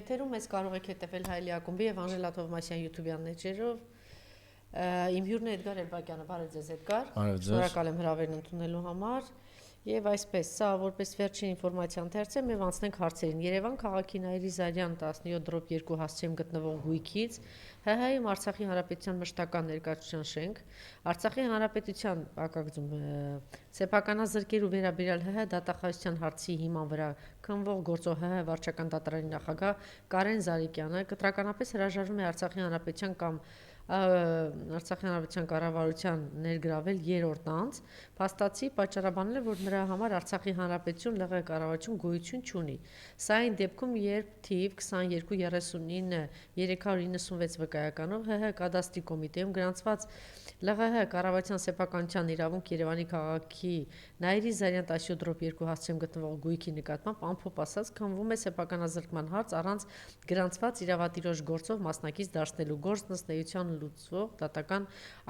եթերում ես կարող եք հետևել Հայելի ակումբի եւ Անժելա Թովմասյան YouTube-յան էջերով։ Իմ հյուրն է Էդգար Էլբակյանը, բարև ձեզ Էդգար։ Շնորհակալ եմ հրավերն ընդունելու համար։ Եվ այսպես, սա որպես վերջին ինֆորմացիա ընթերցեմ եւ անցնենք հարցերին։ Երևան քաղաքի Նաիրի Զարյան 17/2 հասցեում գտնվող գույքից ՀՀ-ի Արցախի Հանրապետության մշտական ներկայացության շենք, Արցախի Հանրապետության ակակցում սեփականազրկերու վերաբերյալ ՀՀ դատախազության հարցի հիման վրա քննվող գործող ՀՀ վարչական դատարանի նախագահ Կարեն Զարիկյանը կտրականապես հրաժարվում է Արցախի Հանրապետության կամ Արցախի Հանրապետության կառավարության ներգրավել երրորդ անձ, փաստացի պատճառաբանել է, որ նրա համար Արցախի Հանրապետություն ԼՂ կառավարություն գոյություն չունի։ Սա այն դեպքում, երբ թիվ 2239-396 վկայականով ՀՀ կադաստրի կոմիտեում գրանցված ԼՂՀ կառավարության սեփականության իրավունք Երևանի քաղաքի Նաիրի Զարյան 17/2 հասցեում գտնվող գույքի նկատմամբ ամփոփ ասած քննվում է սեփականազրկման հարց առանց գրանցված իրավատիրոջ գործով մասնակից դարձնելու գործ ըստ լուծվող դատական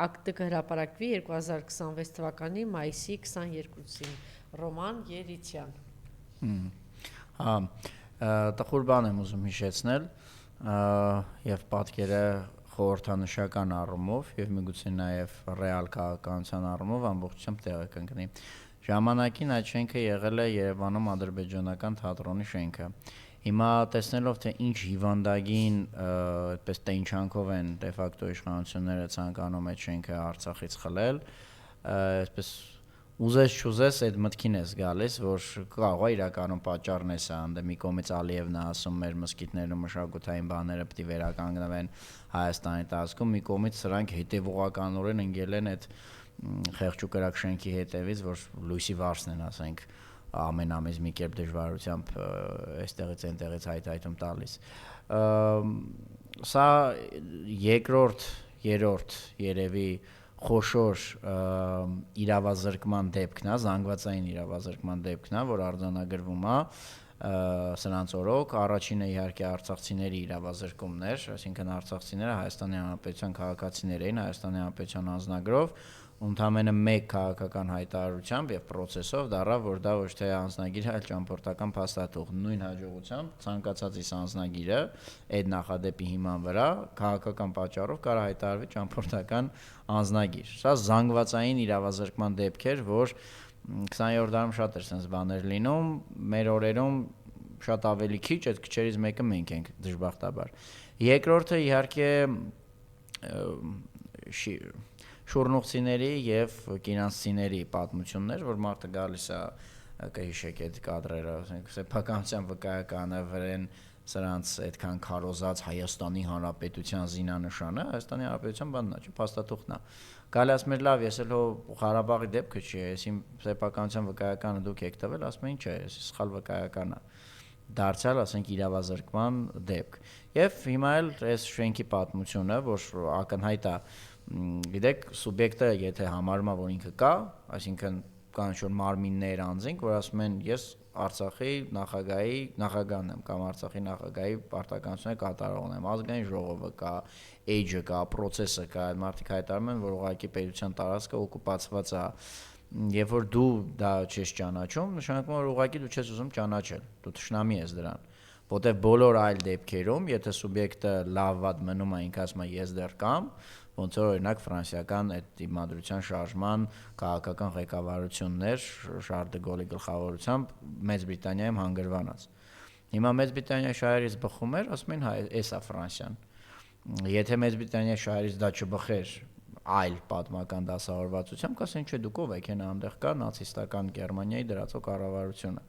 ակտը կհրապարակվի 2026 թվականի մայիսի 22-ին։ Ռոման Երիցյան։ Տխուր բան եմ ուզում հիշեցնել եւ պատկերը խորհրդանշական առումով եւ միգուցե նաեւ ռեալ քաղաքականության առումով ամբողջությամբ տեղը կընկնի։ Ժամանակին այդ շենքը եղել է Երևանում ադրբեջանական թատրոնի շենքը։ Հիմա տեսնելով թե ինչ հիվանդագին այդպես տենչանքով են դե ֆակտո իշխանությունները ցանկանում այդ շենքը Արցախից խլել, այսպես ուզես չուզես այդ մտքին ես գալիս, որ կարող է իրականում պատճառն է սա, ընդ մի կողմից Ալիևն է ասում մեր մզկիթներում մշակութային բաները պետք է վերականգնվեն Հայաստանի տարածքում, մի կողմից սրանք հետևողականորեն ընկել են այդ խեղճուկրակ շենքի հետևից, որ լույսի վարձն են, ասենք ամեն ամիս մի կերպ դժվարությամբ այստեղից այնտեղից հայտայթում տալիս։ Սա երրորդ երևի խոշոր իրավազրկման դեպքն է, զանգվածային իրավազրկման դեպքն է, որ արձանագրվում է սրանց օրոք, առաջինը իհարկե արցախցիների իրավազրկումն էր, այսինքն արցախցիները Հայաստանի Հանրապետության քաղաքացիներ էին Հայաստանի Հանրապետության անձնագրով, ընդամենը մեկ քաղաքական հայտարարությամբ եւ process-ով դառավ, որ դա ոչ թե անձնագիր, այլ ճամփորդական փաստաթուղթ։ Նույն հաջողությամբ ցանկացածիս անձնագիրը այդ նախադեպի հիման վրա քաղաքական պատճառով կարող հայտարարվի ճամփորդական անձնագիր։ Սա զանգվածային իրավազրկման դեպք էր, որ 20-րդ դարում շատ էր sense բաներ լինում, մեր օրերում շատ ավելի քիչ, այդ քչերից մեկը մենք ենք դժբախտաբար։ Երկրորդը իհարկե շուրնուղցիների եւ կինանցիների պատմություններ, որ մարդը գալիս է կհիշեք այդ կադրերը, ասենք սեփականության վկայականը վրեն սրանց այդքան քարոզած Հայաստանի Հանրապետության զինանշանը, Հայաստանի Հանրապետության բանն է, փաստաթուղթն է։ Գալի ասում էր լավ, ես էլ հո Ղարաբաղի դեպքը չի, ես իմ սեփականության վկայականը դուք եք տվել, ասում են չէ, ես սխալ վկայական է։ Դարձյալ ասենք իրավազրկման դեպք։ Եվ հիմա էլ այս շենքի պատմությունը, որ ակնհայտ է գիտեք, սուբյեկտը եթե համարում է, որ ինքը կա, այսինքն կան ինչ-որ մարմիններ անձինք, որ ասում են ես Արցախի նախագահն եմ կամ Արցախի նախագահի պարտականությունները կատարողն եմ, ազգային ժողովը կա, էջը կա, process-ը կա, այդ մարդիկ հայտարարում են, որ ուղղակի պետության տարածքը օկուպացված է, երբ որ դու դա չես ճանաչում, նշանակում է, որ ուղղակի դու չես ուզում ճանաչել, դու թշնամի ես դրան, որտեղ բոլոր այլ դեպքերում, եթե սուբյեկտը լավ-վատ մնում է, ինքը ասում է ես դեռ կամ, ոնց որ օրինակ ֆրանսիական այդ դիմադրության շարժման քաղաքական ղեկավարություններ Շարլ դե Գոլի գլխավորությամբ Մեծ Բրիտանիայում հանգրվանած։ Հիմա Մեծ Բրիտանիայի շահերից բխում էր, ասում են հայ, էս է Ֆրանսիան։ Եթե Մեծ Բրիտանիայի շահերից դա չբխեր այլ պատմական դասավորվածությամբ, կասեն չէ դուք ով եք, հենա այնտեղ կա նացիստական Գերմանիայի դրածո կառավարությունը։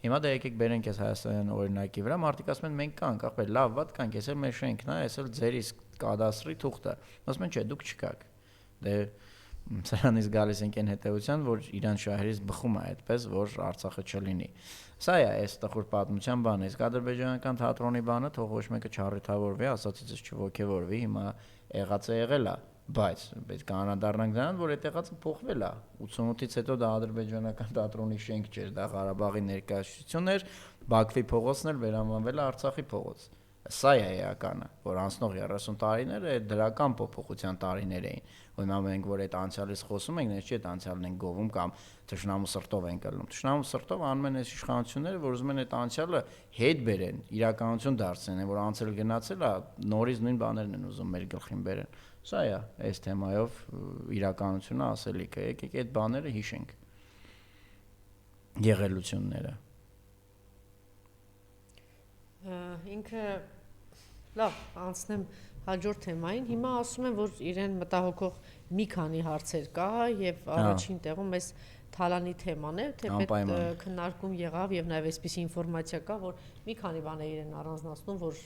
Հիմա դա եկեք բերենք այս Հայաստանյան օրինակի վրա, մարդիկ ասում են մենք կանք, ախպեր, լավ, վատ կանք, ես էլ մեր շենքն է, ես էլ ձեր իսկ կադաստրի թուղթը։ Ասում են չէ, դուք չկաք։ Դե սրանից գալիս ենք այն հետևության, որ իրան շահերից բխում է այդպես, որ Արցախը չլինի։ Սա է այս տխուր պատմության բանը, իսկ ադրբեջանական թատրոնի բանը թող ոչ մեկը չառիթավորվի, ասածիցս չոգևորվի, հիմա եղածը եղել է, բայց պետք է անդրադառնանք դրան, որ այդ եղածը փոխվել է։ 88-ից հետո դա ադրբեջանական թատրոնի շենք չէր, դա Ղարաբաղի ներկայացություն էր, Բաքվի փողոցն էր վերանվանվել է Արցախի փողոց։ Սա է էականը, որ անցնող 30 տարիները դրական փոփոխության տարիներ էին։ Հիմա մենք որ այդ անցյալից խոսում ենք, նույնիսկ այդ անցյալն ենք գովում կամ թշնամու սրտով ենք ելնում։ Թշնամու սրտով անում են այս իշխանությունները, որ ուզում են այդ անցյալը հետ բերեն, իրականություն դարձնեն, որ անցել գնացել է, նորից նույն բաներն են ուզում մեր գլխին բերեն։ Սա է այս թեմայով իրականությունը ասելիքը։ Եկեք այդ բաները հիշենք։ Եղելությունները։ Ինքը լավ, անցնեմ հաջորդ թեմային։ Հիմա ասում են, որ իրեն մտահոգող մի քանի հարցեր կա եւ առաջին տեղում էս Թալանի թեման է, թեպետ քննարկում եղավ եւ նաեւ այսպիսի ինֆորմացիա կա, որ մի քանի բան է իրեն առանձնացնում, որ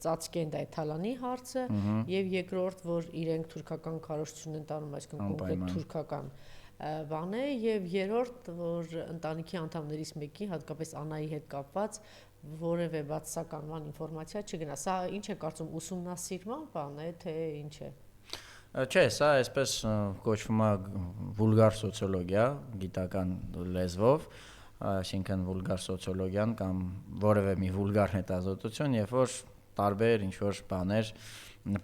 ծածկեն դա Թալանի հարցը եւ երկրորդ, որ իրենք թուրքական քարոզություն են տանում, այսինքն կոնկրետ թուրքական բան է եւ երրորդ, որ ընտանիքի անդամներից մեկի, հատկապես Անայի հետ կապված որևէ բացասական ինֆորմացիա չգնա։ Սա ինչ է կարծում ուսումնասիրման բան է, թե ինչ է։ Չէ, սա այսպես կոչվում է վուլգար սոցիոլոգիա, գիտական լեզվով, այսինքն վուլգար սոցիոլոգիան կամ որևէ մի վուլգար հետազոտություն, երբ որ տարբեր ինչ որ բաներ,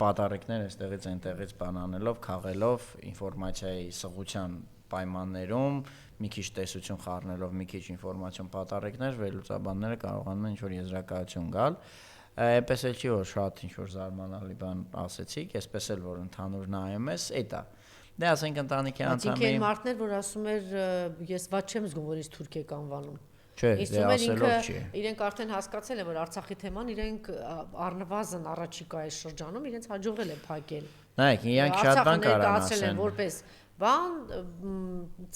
պատառիկներ այստեղից այնտեղից բան անելով, քաղելով ինֆորմացիայի սղության պայմաններում մի քիչ տեսություն խառնելով, մի քիչ ինֆորմացիոն պատառիկներ, վերլուծաբանները կարողանում են ինչ-որ եզրակացություն գալ։ Այնպես էլ չի, որ շատ ինչ-որ զարմանալի բան ասեցիք, այսպես էլ որ ընդհանուր նայում ես, էդ է։ Դե ասենք ընտանիքի անդամի։ Ինքն մարդներ, որ ասում էր, ես ված չեմ զգում, որ ինձ թուրք եք անվանում։ Չէ, դե ասելով չի։ Իրենք արդեն հասկացել են, որ Արցախի թեման իրենք առնվազն առաջիկայի շրջանում իրենց հաջողվել է փակել։ Նայեք, իրանք շատ բան կարան ասեն, որպես բան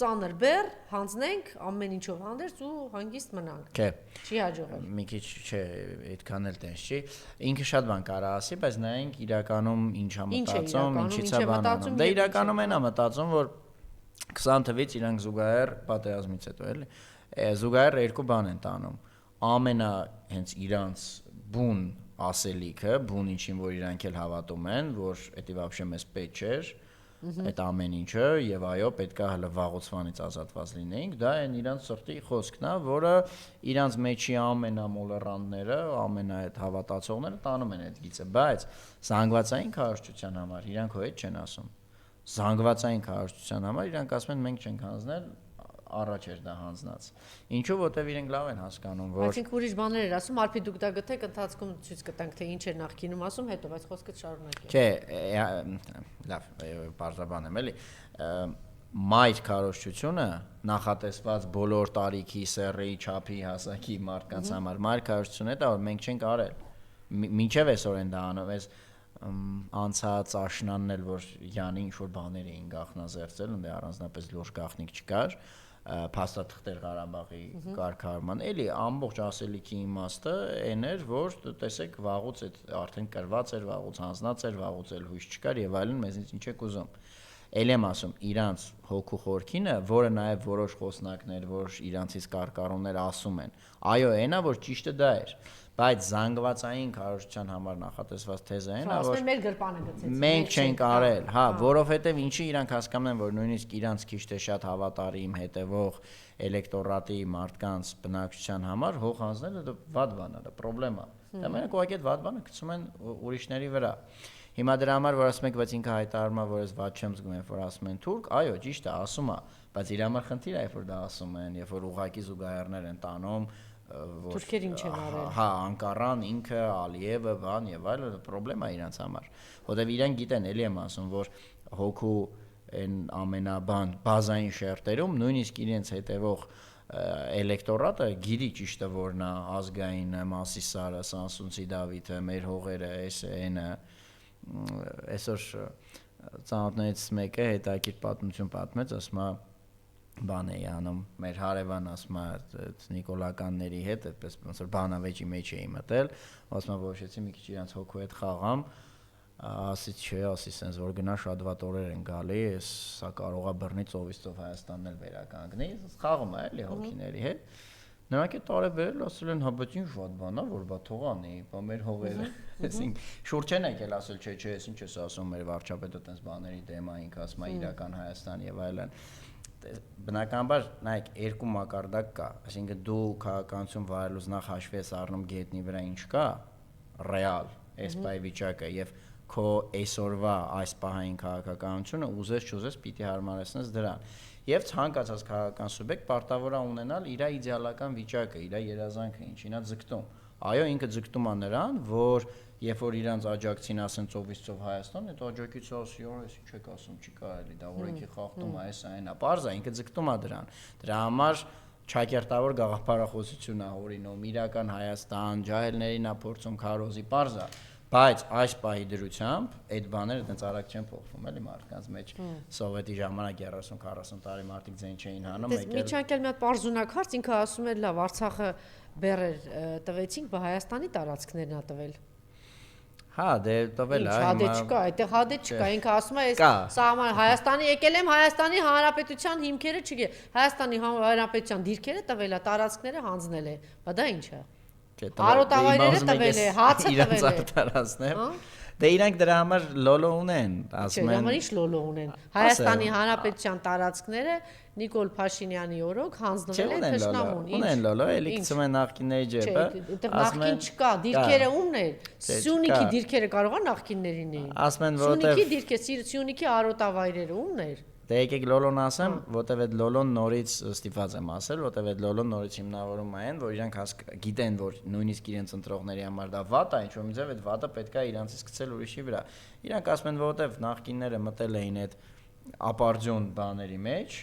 ծանր բեր հանձնենք ամեն ինչով հանդերձ ու հանգիստ մնանք։ Չէ։ Չի հաջողել։ Մի քիչ չէ, այդքան էլ տենց չի։ Ինքը շատ բան կարա ասի, բայց նայենք իրականում ինչ է մտածում, ինչից է բան անում։ Դե իրականում այն է մտածում, որ 20 թվից իրանք զուգահեռ պատերազմից հետո էլի զուգահեռ երկու բան են տանում։ Ամենա հենց իրանց բուն ասելիքը, բուն ինչին որ իրանք էլ հավատում են, որ դա вообще մեզ պետք չէր, այդ ամեն ինչը եւ այո պետքա հələ վաղուցվանից ազատված լինեինք, դա այն իրանց սրտի խոսքն է, որը իրանց մեջի ամենամոլերանտները, ամենա այդ հավատացողները տանում են այդ գիծը, բայց զանգվածային քարոզչության համար իրանք հո այդ չեն ասում։ Զանգվածային քարոզչության համար իրանք ասում են մենք չենք հանձնել, առաջ էր դա հանձնած։ Ինչու, որտեվ իրենք լավ են հասկանում, որ Այսինքն ուրիշ բաներ էր ասում, արփի դուք դա գտեք, ընթացքում ցույց կտանք, թե ինչ էր նախկինում ասում, հետո բայց խոսքը շարունակեք։ Չէ, լավ, բարձրաբան եմ էլի։ Մայր քարոզչությունը նախատեսված բոլոր տարիքի, սեռի, չափի, հասակի մարդկանց համար մայր քարոզչությունը դա որ մենք չենք արել։ Մինչև այսօր են դա անում, այս անցած աշնանն էլ որ Յանի ինչ որ բաներ էին գախնազերծել, ու դե առանձնապես լուրջ գախնիկ չկար, փաստաթղթեր Ղարաբաղի կարգավորման, էլի ամբողջ ասելիքի իմաստը այն էր, որ տեսեք վաղուց այդ արդեն կրված էր, վաղուց հանձնած էր, վաղուց էլ հույս չկար եւ այլն, մեզնից ինչ եք ուզում։ Էլ եմ ասում, իրանց հոգու խորքինը, որը նաև որոշ խոսնակներ, որ իրանցից կարկառուններ ասում են, այո, այնա, որ ճիշտը դա էր, բայց զանգվածային քարոզչության համար նախատեսված թեզը այն է, որ մեր գրպանը գցեցին։ Մենք չենք արել, հա, որովհետև ինչի իրանք հասկանում են, որ նույնիսկ իրանց քիչ թե շատ հավատարիմ հետևող էլեկտորատի մարդկանց բնակչության համար հող հանձնելը դա վատ բան է, դա խնդրեմ է։ Դա մենակ ուղղակի այդ վատ բանը գցում են ուրիշների վրա։ Հիմա դրա համար որ ասում եք, բայց ինքը հայտարարում է, որ ես ված չեմ զգում, երբ որ ասում են թուրք, այո, ճիշտ է, ասում է, բայց իր համար խնդիր է, երբ որ դա ասում են, երբ որ ուղղակի զուգահեռներ են տանում, որ թուրքեր ինչ են արել։ Հա, Անկարան ինքը, Ալիևը, բան եւ այլն, խնդրեմ է իրանց համար, որտեւ իրենք գիտեն, էլի եմ ասում, որ հոգու այն ամենաբան բազային շերտերում նույնիսկ իրենց հետևող էլեկտորատը գիրի ճիշտը որն է ազգային Մասիսարը, Սանսունցի Դավիթը, մեր հողերը, էսը այսօր ծանոթներից մեկը հետաքրքիր պատմություն պատմեց, ասում է բան էի անում, մեր հարևան ասում է Նիկոլականների հետ, այդպես ոնց որ բանավեճի մեջ էի մտել, ասում է որոշեցի մի քիչ իրանց հոգու հետ խաղամ, ասի չէ, ասի sense որ գնա շատ վատ օրեր են գալի, սա կարողա բռնի ծովից ծով Հայաստանն էլ վերականգնի, խաղում է էլի հոգիների հետ։ Նրանք է տարեբերել ասել են, հա բայց ինչ վատ բան է, որ բա թող անի, բա մեր հողերը, այսինքն շուրջ են եկել ասել, չէ, ես ինչ ես ասում, մեր վարչապետը տես բաների դեմ է, ինքը ասում է իրական Հայաստան եւ այլն։ բնականաբար նայեք երկու մակարդակ կա, այսինքն դու քաղաքականություն վարելուց նախ հաշվի ես առնում գետնի վրա ինչ կա, ռեալ, այս բայ վիճակը եւ քո այսօրվա այս պահային քաղաքականությունը ուզես չուզես պիտի հարմարեցնես դրան։ Եվ ցանկացած քաղաքական սուբյեկտ պարտավոր է ունենալ իր իդեալական վիճակը, իր երազանքը, ինչին է ձգտում։ Այո, ինքը ձգտում է նրան, որ երբ որ իրանց աջակցին ասեն ծովից ծով Հայաստան, այդ աջակիցը ասի, այս ինչ եք ասում, չի կարելի, դա օրենքի խախտում է, այս այնա, պարզ է, ինքը ձգտում է դրան։ Դրա համար ճակերտավոր գաղափարախոսություն է օրինում, իրական Հայաստան, ջահելներին է փորձում քարոզի, պարզ է, բայց այս պահի դրությամբ այդ բաները այդպես արագ չեն փոխվում, էլի մարդկանց մեջ։ Սովետի ժամանակ 30-40 տարի մարդիկ ձեն չէին հանում, եկել։ Միչանկել մի հատ պարզունակ հարց, ինքը ասում էր, լավ, Արցախը բերեր տվեցինք, բայց Հայաստանի տարածքներն ա տվել։ Հա, դե տվել է, հադե չկա, այդտեղ հադե չկա, ինքը ասում է, այս սահման Հայաստանի եկել եմ, Հայաստանի Հանրապետության հիմքերը չգե, Հայաստանի Հանրապետության դիրքերը տվել է, տարածքները հանձնել է, բա դա ինչ է։ Արոտավայրերը տվել է, հացը տվել է։ Դե իրանք դրա համար լոլո ունեն, ասում են։ Չէ, դրա ինչ լոլո ունեն։ Հայաստանի Հանրապետության տարածքները Նիկոլ Փաշինյանի օրոք հանձնվել են Թշնամուն։ Ունեն լոլո, էլի գցում են նախկինների ջեբը։ Չէ, նախկին չկա, դիրքերը ումն է։ Սյունիքի դիրքերը կարող է նախկիններին էին։ Ասում են, որտեղ Սյունիքի դիրքը, Սյունիքի արոտավայրերը ումն էր։ Դե եկեք լոլոն ասեմ, որտեվ այդ լոլոն նորից ստիպված եմ ասել, որտեվ այդ լոլոն նորից հիմնավորում են, որ իրանք գիտեն, որ նույնիսկ իրենց ընտրողների համար դա վատ է, ինչ-որ մի ձև այդ վատը պետք է իրանցից գցել ուրիշի վրա։ Իրանք ասում են, որտեվ նախկինները մտել էին այդ ապարդյուն բաների մեջ,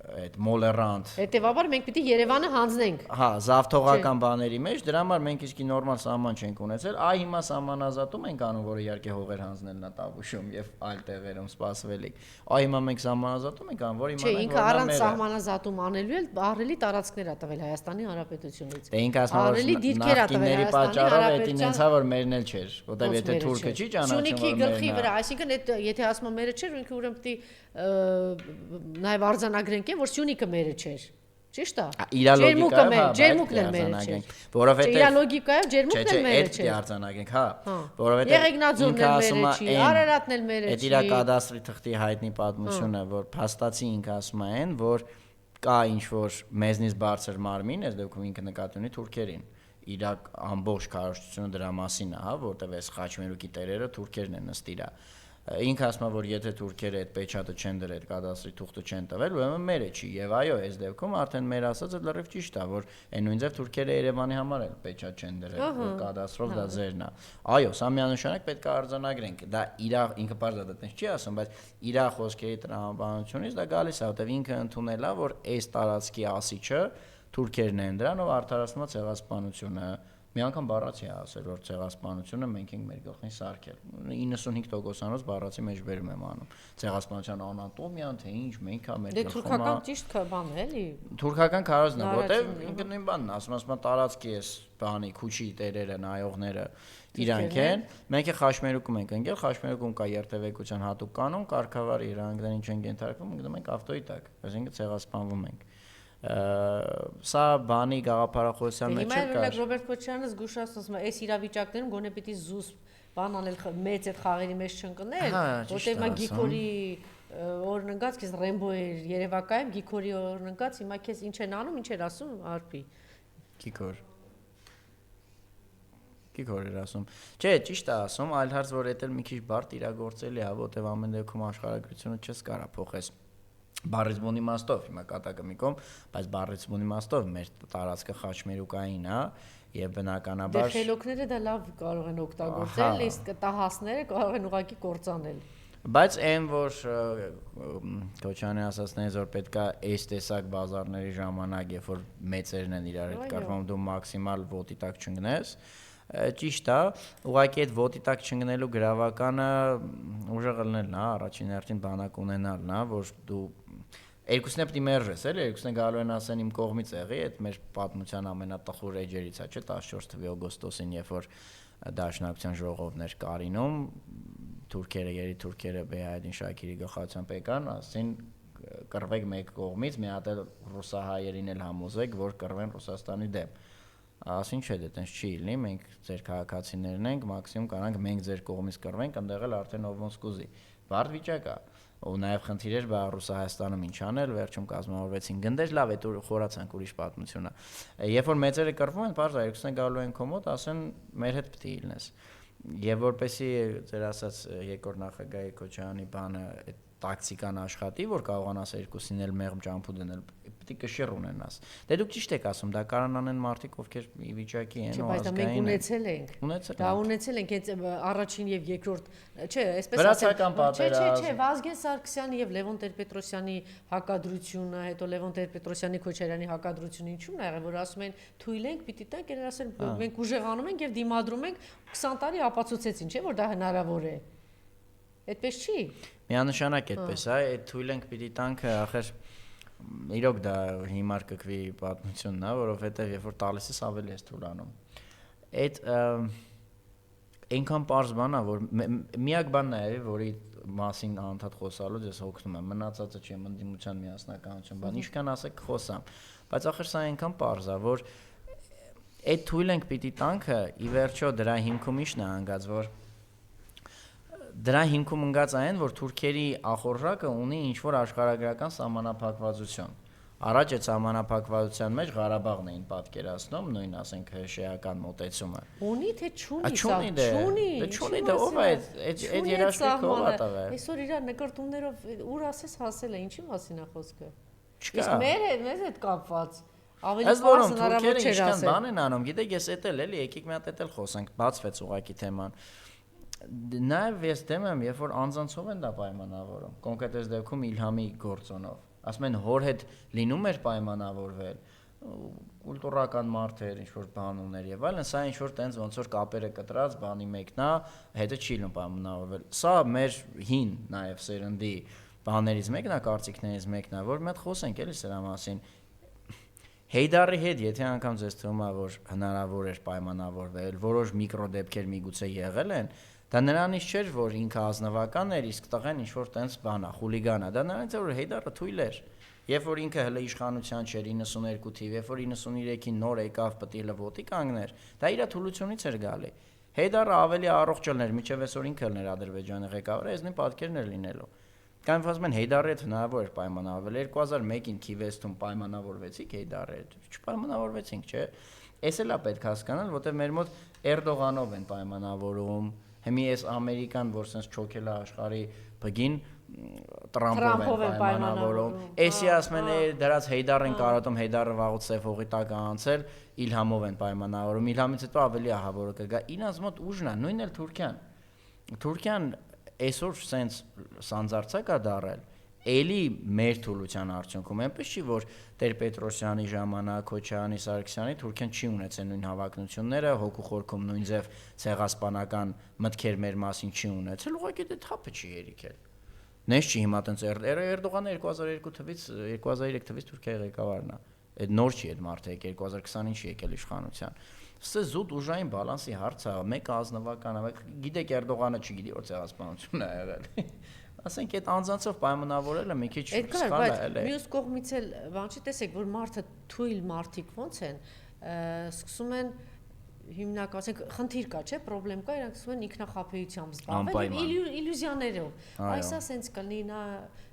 այդ մոլերանտ։ Հետևաբար մենք պիտի Երևանը հանձնենք։ Հա, զավթողական բաների մեջ, դրա համար մենք իսկի նորմալ սահման չենք ունեցել, այ հիմա սահմանազատում ենք անում, որը իհարկե հողեր հանձնելն է Տավուշում եւ այլ տեղերում սպասվելիք։ Այ հիմա մենք սահմանազատում ենք անում, որ իմանանք, որ ինքը առանց սահմանազատում անելու էլ ահռելի տարածքներ ա տվել Հայաստանի Հանրապետությունից։ Դե ինքը ասում է, որ նախկինների պատճառով էդին հենց հա որ մերն էլ չէր, որտեվ եթե թուրքը չի ճանաչում, Սյունիքի գլխի վրա, այսինքն այդ եթե ասում եմ մերը չէր, ինքը ուրեմն պիտի նաև արձանագրենք, որ Սյունիքը մերը չէր։ Ճիշտ է։ Ջերմուկն էլ մերը չէր։ Որովհետեւ իր լոգիկայով ջերմուկն էլ մերը չէր։ Չէ, արձանագրենք, հա, որովհետեւ Եղեգնաձորն էլ մերը չի, Արարատն էլ մերը չի։ Այդ իր կադաստրի թղթի հայտնի պատմությունը, որ փաստացի ինքը ասում են, որ կա ինչ որ մեզնից բարձր մարմին, այս դեպքում ինքը նկատի ունի թուրքերին։ Իր ամբողջ քարոշչությունը դրա մասին է, հա, որտեվ այս Խաչմերուկի տերերը թուրքերն են ըստ իրա։ Ինքը ասում է, որ եթե թուրքերը այդ պեչատը չեն դրել, այդ կադաստրի թուղթը չեն տվել, ուրեմն մերը չի։ Եվ այո, այս դեպքում արդեն մեր ասածը լրիվ ճիշտ է, որ այն նույն ձև թուրքերը Երևանի համար էլ պեչատ չեն դրել, որ կադաստրով դա ձերն է։ Այո, սա միանշանակ պետք է արձանագրենք։ Դա իր ինքը բարձր դա տենց չի ասում, բայց իր խոսքերի տրամաբանությունից դա գալիս է, որտեվ ինքը ընդունել է, որ այս տարածքի ասիչը թուրքերն են դրան, ով արդարացնում է ցեղասպանությունը։ Մի անգամ բառացի է ասել, որ ցեղասպանությունը մենք ենք մեր գլխին սարքել։ 95%-անոց բառացի մեջ վերում եմ անում։ Ցեղասպանության անատոմիան, թե ինչ, մենք հա մեր գլխում։ Դե թուրքական ճիշտ բան է, էլի։ Թուրքական քարոզն է, որտեվ ինքը նույն բանն է, ասում տարածքի էս բանի քուչի տերերը, նայողները իրանք են։ Մենք է Խաչմերուկում ենք ընկել, Խաչմերուկում կա երթևեկության հատուկ կանոն, կարգավար իրանքներին չեն ենթարկվում, գնում ենք ավտոյի տակ, այսինքն ցեղասպանվում ենք։ Սա բանի գաղափարախոսության մեջ է կար։ Հիմա Ռոբերտ Քոչարյանը զգուշացնում է, այս իրավիճակներում գոնե պիտի զուս բան անել, մեծ այդ խաղերի մեջ չընկնել, որտեղ հիմա Գիգորի օրնընկած քեզ Ռեմբո էր երևակայում, Գիգորի օրնընկած, հիմա քեզ ինչ են անում, ինչ էր ասում Արփի։ Գիգոր էր ասում։ Չէ, ճիշտ է ասում, այլ հարց որ դա էլ մի քիչ բարդ իրագործելի է, որտեղ ամեն դեպքում աշխարհագրությունը չես կարա փոխես։ Բառիցբուն իմաստով, հիմա կատակը մի կողմ, բայց բառիցբուն իմաստով մեր տարածքը Խաչմերուկային է եւ բնականաբար Դե խելոքները դա լավ կարող են օգտագործել, իսկ տահասները կարող են ուղղակի կործանել։ Բայց այն որ Քոչյանի ասածներից որ պետքա այս տեսակ բազարների ժամանակ, երբ որ մեծերն են իրար հետ կապվում, դու մաքսիմալ ոտի տակ չընկնես, ճիշտ է, ուղղակի այդ ոտի տակ չընկնելու գրավականը ուժեղ լինելն է, առաջին հերթին բանակ ունենալն է, որ դու երկուսն է պետք է մերժես, էլի, երկուսն է գալու են ասեն իմ կողմից եղի, այդ մեր պատմության ամենատխուր էջերից է, չէ, 14 թվականի օգոստոսին, երբ որ Դաշնակցության ժողովներ Կարինում, թուրքերը Բեհայդին Շաքիրի գլխավորությամբ եկան, ասին կռվեք մեկ կողմից, մի հատ էլ ռուսահայերին էլ համոզեք, որ կռվեն Ռուսաստանի դեմ։ Ասին չէ, դե տենց չի լինի, մենք ձեր քաղաքացիներն ենք, մաքսիմում կանանք մենք ձեր կողմից կռվենք, ընդեղ էլ արդեն ով ոնց կուզի։ Բարդ վիճակ է։ ու նաև խնդիր էր բա Ռուսահայաստանում ինչ անել, վերջում կազմավորվեցին գնդեր, լավ է դու խորացանք ուրիշ պատմություն է։ Երբ որ մեծերը կռվում են, բարձր երկուսն են գալու են կոմոդ, ասեն մեր հետ պետք է ելնես։ Եվ որպեսի ձեր ասած երկրորդ նախագահի Քոչարյանի բանը այդ տակտիկան աշխատի, որ կարողանաս երկուսին էլ մեղմ ճամփու դնել, պետք է կշիռ ունենաս։ Դե դուք ճիշտ եք ասում, դա կարան անեն մարդիկ, ովքեր ի վիճակի են ու ազգային են։ Ունեցել ենք։ Դա ունեցել ենք այդ առաջին եւ երկրորդ, չէ, այսպես վրացական պատերազմ։ Չէ, Վազգեն Սարգսյանի եւ Լևոն Տեր-Պետրոսյանի հակադրությունը, հետո Լևոն Տեր-Պետրոսյանի Քոչարյանի հակադրությունը ինչու՞ն ա եղել, որ ասում են թույլ ենք, պիտի տանք, են ասել մենք ուժեղանում ենք եւ դիմադրում ենք 20 տարի ապացուցեցին, չէ՞ որ դա հնարավոր է։ Այդպես չի։ Միանշանակ այդպես, այդ թույլ ենք պիտի տանքը, ախր իրոք դա հիմար կկվի պատմությունն է, որովհետև երբ որ տալիս ես ավելի ես թուլանում։ Այդ այնքան պարզ բան է, որ միակ բանն է, որի մասին անդադ խոսալուց ես հոգնում եմ, մնացածը չի ընդդիմության միասնականություն, բան ինչքան ասեք խոսամ, բայց ախր սա այնքան պարզ է, որ այդ թույլ ենք պիտի տանքը ի վերջո դրա հիմքում ի՞նչն է հանգած, որ դրա հիմքում ընկած այն, որ թուրքերի ախորժակը ունի ինչ-որ աշխարհագրական սահմանափակվածություն։ Առաջ այդ սահմանափակվածության մեջ Ղարաբաղն էին պատկերացնում, նույն ասենք շեական մոտեցումը։ Ունի թե չունի, չունի։ Դե չունի, դա ով է այդ երաշխիքը ով է տվել։ Այսօր իր նկարտումներով ուր ասես հասել է, ինչի մասին է խոսքը։ Չկա։ Իսկ մեզ հետ կապված ավելի բարձ հնարավոր չէր ասել։ Բան են անում, գիտեք, ես էլի եկեք մի հատ էլ խոսենք, բացվեց ուղակի թեման։ Նաև ես դեմ եմ, երբ որ անձանցով են դա պայմանավորում, կոնկրետ այս դեպքում Իլհամի գործոնով։ Ասում են հոր հետ լինում էր պայմանավորվել, կուլտուրական մարդեր, ինչ-որ բան ուներ եւ այլն, սա ինչ-որ տենց ոնց որ կապերը կտրած բանի մեկն է, հետը չի լինում պայմանավորվել։ Սա մեր հին նաև սերնդի բաներից մեկն է, կարծիքներից մեկն է, որ մենք խոսենք էլի սրա մասին։ Հեյդարի հետ, եթե անգամ ձեզ թվում է, որ հնարավոր էր պայմանավորվել, որոշ միկրոդեպքեր միգուցե եղել են, դա նրանից չէր, որ ինքը ազնվական էր, իսկ տղեն ինչ-որ տենց բան է, խուլիգան է, դա նրանից էր, որ Հեյդարը թույլ էր։ Երբ որ ինքը հələ իշխանության չէր 92 թիվ, երբ որ 93-ին նոր եկավ պետք է լվոտի կանգներ, դա իր թուլությունից էր գալի։ Հեյդարը ավելի առողջ էր, միջև այսօր ինքը էր Ադրբեջանի ղեկավարը, այս նույն պատկերն էր լինելու։ Կամ ասում են Հեյդարի հետ հնարավոր էր պայմանավորվել 2001-ին Քիվեստում պայմանավորվեցիք Հեյդարի հետ, չպայմանավորվեցինք, չէ։ Էս էլ է պետք հասկանալ, որտեղ մեր մոտ Էրդողանով են պայմանավորում, հիմի էս Ամերիկան, որ sense չոքել է աշխարհի բգին, Տրամփով են պայմանավորում։ Էսի ասում են դրանց Հեյդարն կարոտում, Հեյդարը վաղուց սև հողի տակ անցել, Իլհամով են պայմանավորում։ Իլհամից հետո ավելի ահավորը կգա։ Իրանց մոտ ուժն է, նույնն էլ Թուրքիան։ Թուրքիան այսօր sense սանձարցակ է դարել, էլի մեր թուլության արդյունքում այնպես չի, որ Տեր-Պետրոսյանի ժամանակ, Քոչարյանի, Սարգսյանի Թուրքիան չի ունեցել նույն հավակնությունները, հոգու խորքում նույն ձև ցեղասպանական մտքեր մեր մասին չի ունեցել, ուղղակի դա թափը չի երիքել։ Նես չի հիմա տենց Էրդողանը 2002 թվից 2003 թվից Թուրքիայի ղեկավարն է։ Այդ նոր չի այդ մարդը եկել 2020-ին չի եկել իշխանության։ Սա զուտ ուժային բալանսի հարց է, մեկը ազնվական է, գիտեք Էրդողանը չգիտի որ ցեղասպանություն է եղել։ Ասենք այդ անձանցով պայմանավորելը մի քիչ սխալ է, էլի։ Մյուս կողմից էլ բան չի տեսեք, որ մարդը թույլ մարդիկ ոնց են, սկսում են հիմնական, ասենք, խնդիր կա, չէ, խնդրեմ կա, իրանք սկսում են ինքնախապեյությամբ զբաղվել, իլյուզիաներով։ Այս է սենց կլինի, նա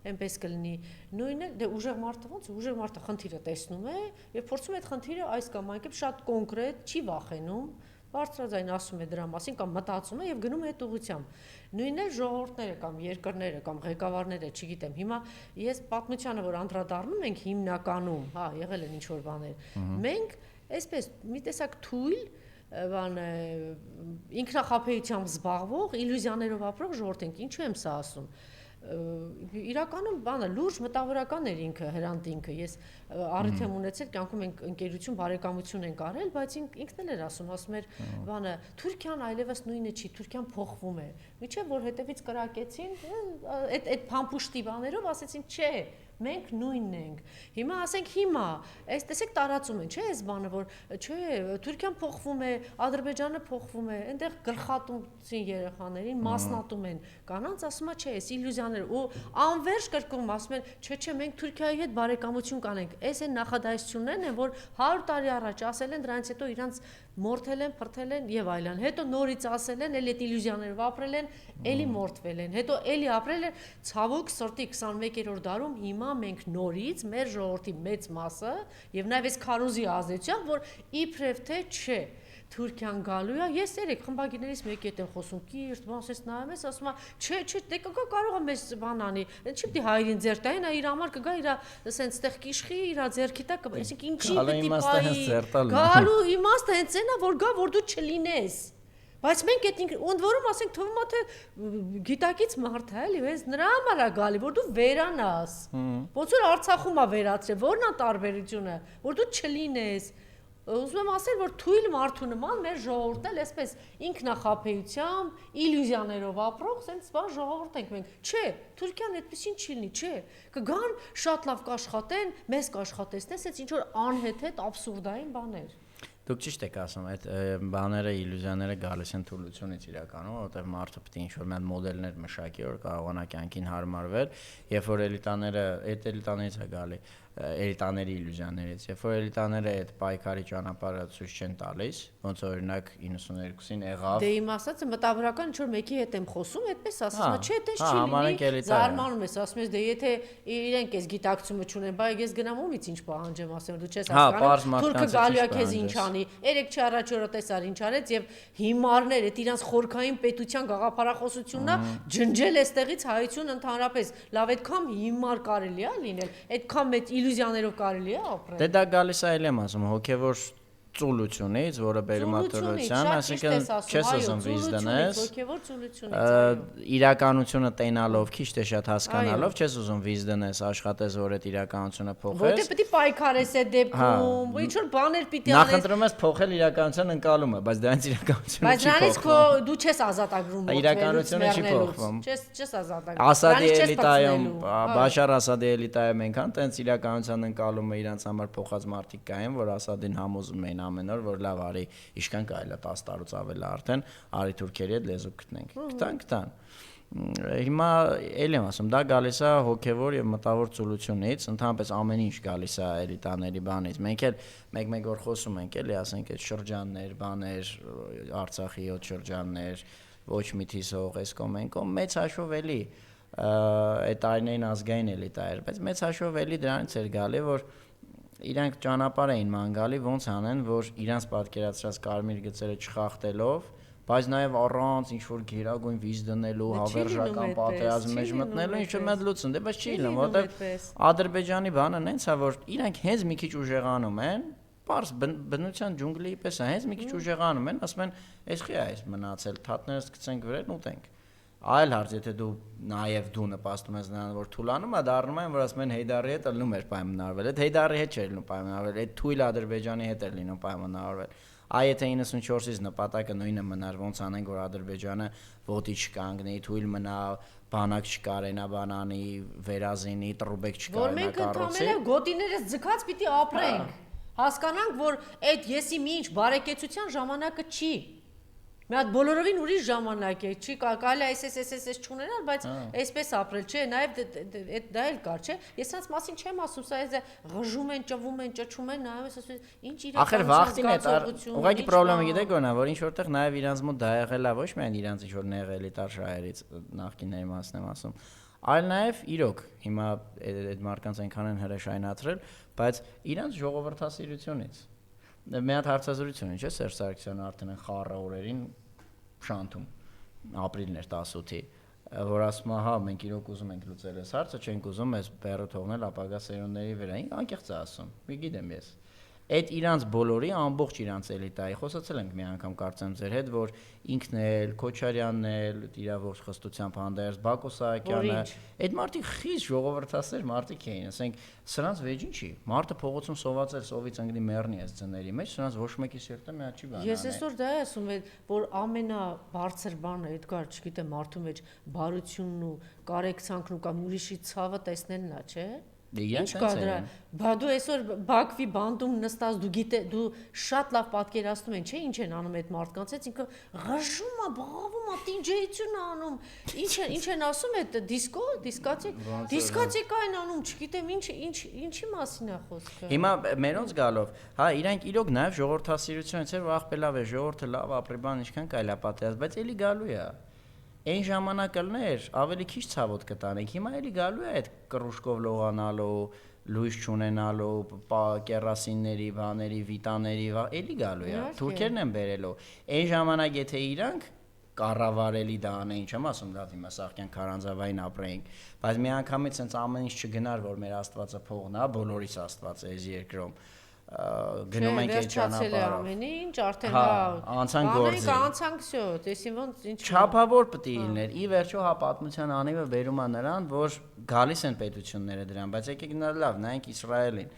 այնպես կլինի։ Նույնն է, դե ուժեղ մարդը ոնց է, ուժեղ մարդը խնդիրը տեսնում է եւ փորձում է այդ խնդիրը այս կամ այն կերպ շատ կոնկրետ, չի վախենում, բարձրաձայն ասում է դրա մասին կամ մտածում է եւ գնում է այդ ուղղությամբ։ Նույնն է ժողովուրդները կամ երկրները կամ ղեկավարները, չգիտեմ, հիմա ես պատմությանը որ անդրադառնում ենք հիմնականում, հա, եղել են ինչ որ բաներ։ Մենք այսպես մի տեսակ թույլ բան ինքնախապեյությամբ զբաղվող, իլյուզիաներով ապրող ժողովուրդ ենք, ինչու եմ սա ասում։ Իրականում բանը լուրջ մտավորական էր ինքը Հրանտ ինքը, ես առիթ եմ ունեցել կյանքում ենք ընկերություն բարեկամություն ենք արել, բայց ինքն էլ էր ասում էր բանը Թուրքիան այլևս նույնը չի, Թուրքիան փոխվում է, միջև որ հետևից կրակեցին, այդ փամփուշտի բաներով ասեցին չէ, մենք նույնն ենք։ Հիմա ասենք հիմա, այս տեսեք տարածում են, չէ՞ այս բանը, որ չէ, Թուրքիան փոխվում է, Ադրբեջանը փոխվում է, այնտեղ գլխատումցին երեխաներին մասնատում են, կանանց ասում է չէ, այս իլյուզիաներ ու անվերջ կրկնում ասում են, չէ, մենք Թուրքիայի հետ բարեկամություն կանենք։ Այս այն նախադասություններն են, որ 100 տարի առաջ ասել են, դրանից հետո իրանց մորթել են, փրթել են եւ այլն։ Հետո նորից ասել են, էլի այդ իլյուզիաներով ապրել են, էլի մորթվել են։ Հետո էլի ապրել են ցավոք սրտի 21-րդ դարում հիմա մենք նորից մեր ժողովրդի մեծ մասը եւ նաեւ այս քարոզի ազդեցությամբ, որ իբրև թե չէ Թուրքիան գալու է, ես երեք խմբագիրներից մեկի հետ եմ խոսում, կիրթ, բան ասես նայում ես, ասում է, չէ, դե կգա կարող է մեզ բան անի, չի պիտի հայրին ձեր տա, նա իր համար կգա իր ասենց տեղ կիշխի, իր ձերքի տակ, այսինքն ինչի պիտի պայի, գալու իմաստը հենց այնա, որ գա, որ դու չլինես։ Բայց մենք այդ ընդ որում ասենք թվում է թե գիտակից մարդ է, էլի, հենց նրա համար է գալի, որ դու վերանաս։ Ոնց որ Արցախում է վերացրել, որն է տարբերությունը, որ դու չլինես։ Ուզում եմ ասել, որ թույլ մարդու նման մեր ժողովուրդն էլ այսպես ինքնախաբեությամբ, իլյուզիաներով ապրող, սենց բան ժողովուրդ ենք մենք։ Չէ, Թուրքիան այդպեսին չի լինի, չէ։ Կգան, շատ լավ կաշխատեն, մեզ կաշխատեցնեն, սենց ինչ որ անհեթեթ абսուրդային բաներ։ Դուք ճիշտ եք ասում, այդ բաները, իլյուզիաները գալիս են թուլությունից իրականում, որովհետև մարդը պետք է ինչ-որ մի հատ մոդելներ մշակի, որ կարողանա կյանքին հարմարվել, երբ որ էլիտաները, այդ էլիտաներից է գալի, էլիտաների իլյուզիաներից, երբ որ էլիտաները այդ պայքարի ճանապարհը ցույց չեն տալիս, ոնց օրինակ 92-ին եղավ։ Դե իմ ասածը մտավորական ինչ որ մեկի հետ եմ խոսում, այդպես ասում, չէ, այդպես չի լինի, զարմանում ես, ասում ես, դե եթե իրենք այս գիտակցումը չունեն, բայ ես գնամ ումից ինչ պահանջեմ, ասեմ, դու չես հասկանում, թուրքը գալու է քեզ ինչ անի, երեք չառաջ օրը տեսար ինչ արեց եւ հիմարներ այդ իրանց խորքային պետության գաղափարախոսությունն է ջնջել էստեղից հայություն ընդհանրապես, լավ այդքան հիմար կարելի է լինել, այդքան մեծ իլյուզիաներով կարելի է ապրել։ Դե դա գալիս է էլ եմ ասում, հոգևոր ծուլությունից, որը բերում է տորության, այսինքն չես ուզում վիզ դնես, իրականությունը տենալով, քիչ թե շատ հասկանալով, չես ուզում վիզ դնես, աշխատես, որ այդ իրականությունը փոխես։ Որտե պետք է պայքարես այդ դեպքում, ինչ որ բաներ պիտի անես։ Նախընտրում ես փոխել իրականության ընկալումը, բայց դրանից իրականությունը չի փոխվում։ Բայց դրանից դու չես ազատագրում իրականությունը չի փոխվում։ Չես ազատագրում։ Ասադի էլիտայում, Բաշար Ասադի էլիտայում այնքան տենց իրականության ընկալումը իրանց համար փոխած մարդիկ կային, որ Ասադին համոզում էին ամեն օր, որ լավ արի, իշքան կարելի է 10 տարուց ավել արդեն, արի թուրքերի հետ լեզու գտնենք։ Գտան։ Հիմա էլ եմ ասում, դա գալիս է հոգևոր եւ մտավոր ծուլությունից, ընդհանրապես ամեն ինչ գալիս է էլիտաների բանից։ Մենք էլ մեկ-մեկ որ խոսում ենք, էլի ասենք այդ շրջաններ, բաներ, Արցախի 7 շրջաններ, ոչ մի թիսող, այս կոմենկոմ մեծ հաշվով էլի այդ այնային ազգային էլիտա էր, բայց մեծ հաշվով էլի դրանից էր գալի, որ իրանք ճանապարհ էին ման գալի ոնց անեն, որ իրանք պատկերացրած կարմիր գծերը չխախտելով, բայց նաև առանց ինչ որ գերագույն վիզ դնելու, հավերժական պատերազմի մեջ մտնելու ինչ-որ մեծ լուծում, դե բայց չի լինում, որովհետև Ադրբեջանի բանը նենց է, որ իրանք հենց մի քիչ ուժեղանում են, պարզ բնության ջունգլի պես է, հենց մի քիչ ուժեղանում են, ասում են, այս խի է այս մնացել, թաթներս գցենք վրան ուտենք։ Այլ հարց, եթե դու նաև դու նպաստում ես նրան, որ թուլանում է, դառնում են, որ ասում են Հեյդարի հետ լինում էր պայմանավորվել։ Այդ Հեյդարի հետ չէր լինում պայմանավորվել, այդ թույլ Ադրբեջանի հետ էր լինում պայմանավորվել։ Այ եթե 94-ից նպատակը նույնը մնար, ոնց անենք, որ Ադրբեջանը ոտի չկանգնի, թույլ մնա, բանակ չկարենա բանանի, վերազինի, տրուբեք չկարենա կառուցի։ Որ մենք ընդհանրապես գոտիներս ձգած պիտի ապրենք։ Հասկանանք, որ այդ եսի մի ինչ բարեկեցության ժամանակը չի։ Մի հատ բոլորովին ուրիշ ժամանակ է, չի կարելի այս չունենալ, բայց այսպես ապրել, չէ, նաև դա էլ կար, չէ։ Ես ցած մասին չեմ ասում, սա այս ղժում են, ճվում են, ճչում են, նայում ես ասում ինչ իրականություն զգացողություն։ Ուղղակի խնդրումը գիտեք ո՞րն է, որ ինչ որտեղ նաև իրանց մոտ դա եղել է ոչ միայն իրանց ինչ որ նեղելի տար շահերից նախկինների մասն եմ ասում, այլ նաև իրոք հիմա այդ մարդկանց այնքան են հրաշայնացրել, բայց իրանց ժողովրդասիրությունից։ Մի հատ հարցազրույցություն չէ, Սերժ Սարգսյանը արդեն խառը օրերին շանթում ապրիլներ 18-ի, որ ասում է, հա, մենք իրոք ուզում ենք լուծել այս հարցը, չենք ուզում այս բեռը թողնել ապագա սերունդների վրա, անկեղծ է ասում, մի գիտեմ ես։ Այդ իրանց բոլորի ամբողջ իրանց էլիտայի խոսացել ենք մի անգամ կարծեմ ձեր հետ, որ ինքն էլ, Քոչարյանն էլ, իրավորդ խստությամբ հանդերձ Բակո Սահակյանը, այդ մարդիկ խիստ ժողովրդասեր մարդիկ էին, ասենք, սրանց վեճին չի։ Մարդը փողոցում սոված էր, սովից ընկնի մեռնի այս ձների մեջ, սրանց ոչ մեկի սիրտը մի հատ չի բանան։ Ես այսօր դա ասում եմ, որ ամենաբարձր բանը, Էդգար, չգիտեմ, մարդու մեջ բարությունն ու կարեկցանքն ու կամ ուրիշի ցավը տեսնելն է, չէ՞։ Ինչ կա դրա։ Բա դու այսօր Բաքվի բանդում նստած դու շատ լավ պատկերացնում են, չէ՞, ինչ են անում այդ մարդկանց, ինքը ղժում է, բաղվում է, տինջեյություն է անում։ Ինչ են ասում այդ դիսկոտեկա են անում, չգիտեմ ինչի մասին է խոսքը։ Հիմա մերոնց գալով, հա, իրանք իրոք նաև ժողովրդասիրությունից էր, որ ախպե լավ է, ժողովուրդը լավ ապրի բան ինչքան կարելի է պատերազմ, բայց էլի գալու է։ Այն ժամանակներ ավելի քիչ ցավոտ կտանենք, հիմա էլի գալու է այդ կռուշկով լողանալու, լույս չունենալու, կերասինների, բաների, վիտաների, էլի գալու է, թուրքերն են բերելու։ Այն ժամանակ եթե իրանք կառավարելի դա անեին, չեմ ասում դա հիմա սաղկյան քարանձավային ապրեինք, բայց մի անգամից sense ամեն ինչ չգնար, որ մեր Աստվածը փողն է, բոլորիս Աստված է այս երկրում։ Գնում ենք այդ ճանապարհով։ Ամեն ինչ արդեն անցանք գործի։ Անցանք всё, տեսին ոնց ինչ։ Չափավոր պետք է լիներ։ Ի վերջո հա պատմության անիվը բերում է նրան, որ գալիս են պետությունները դրան, բայց եկեք լավ, նայենք Իսրայելին։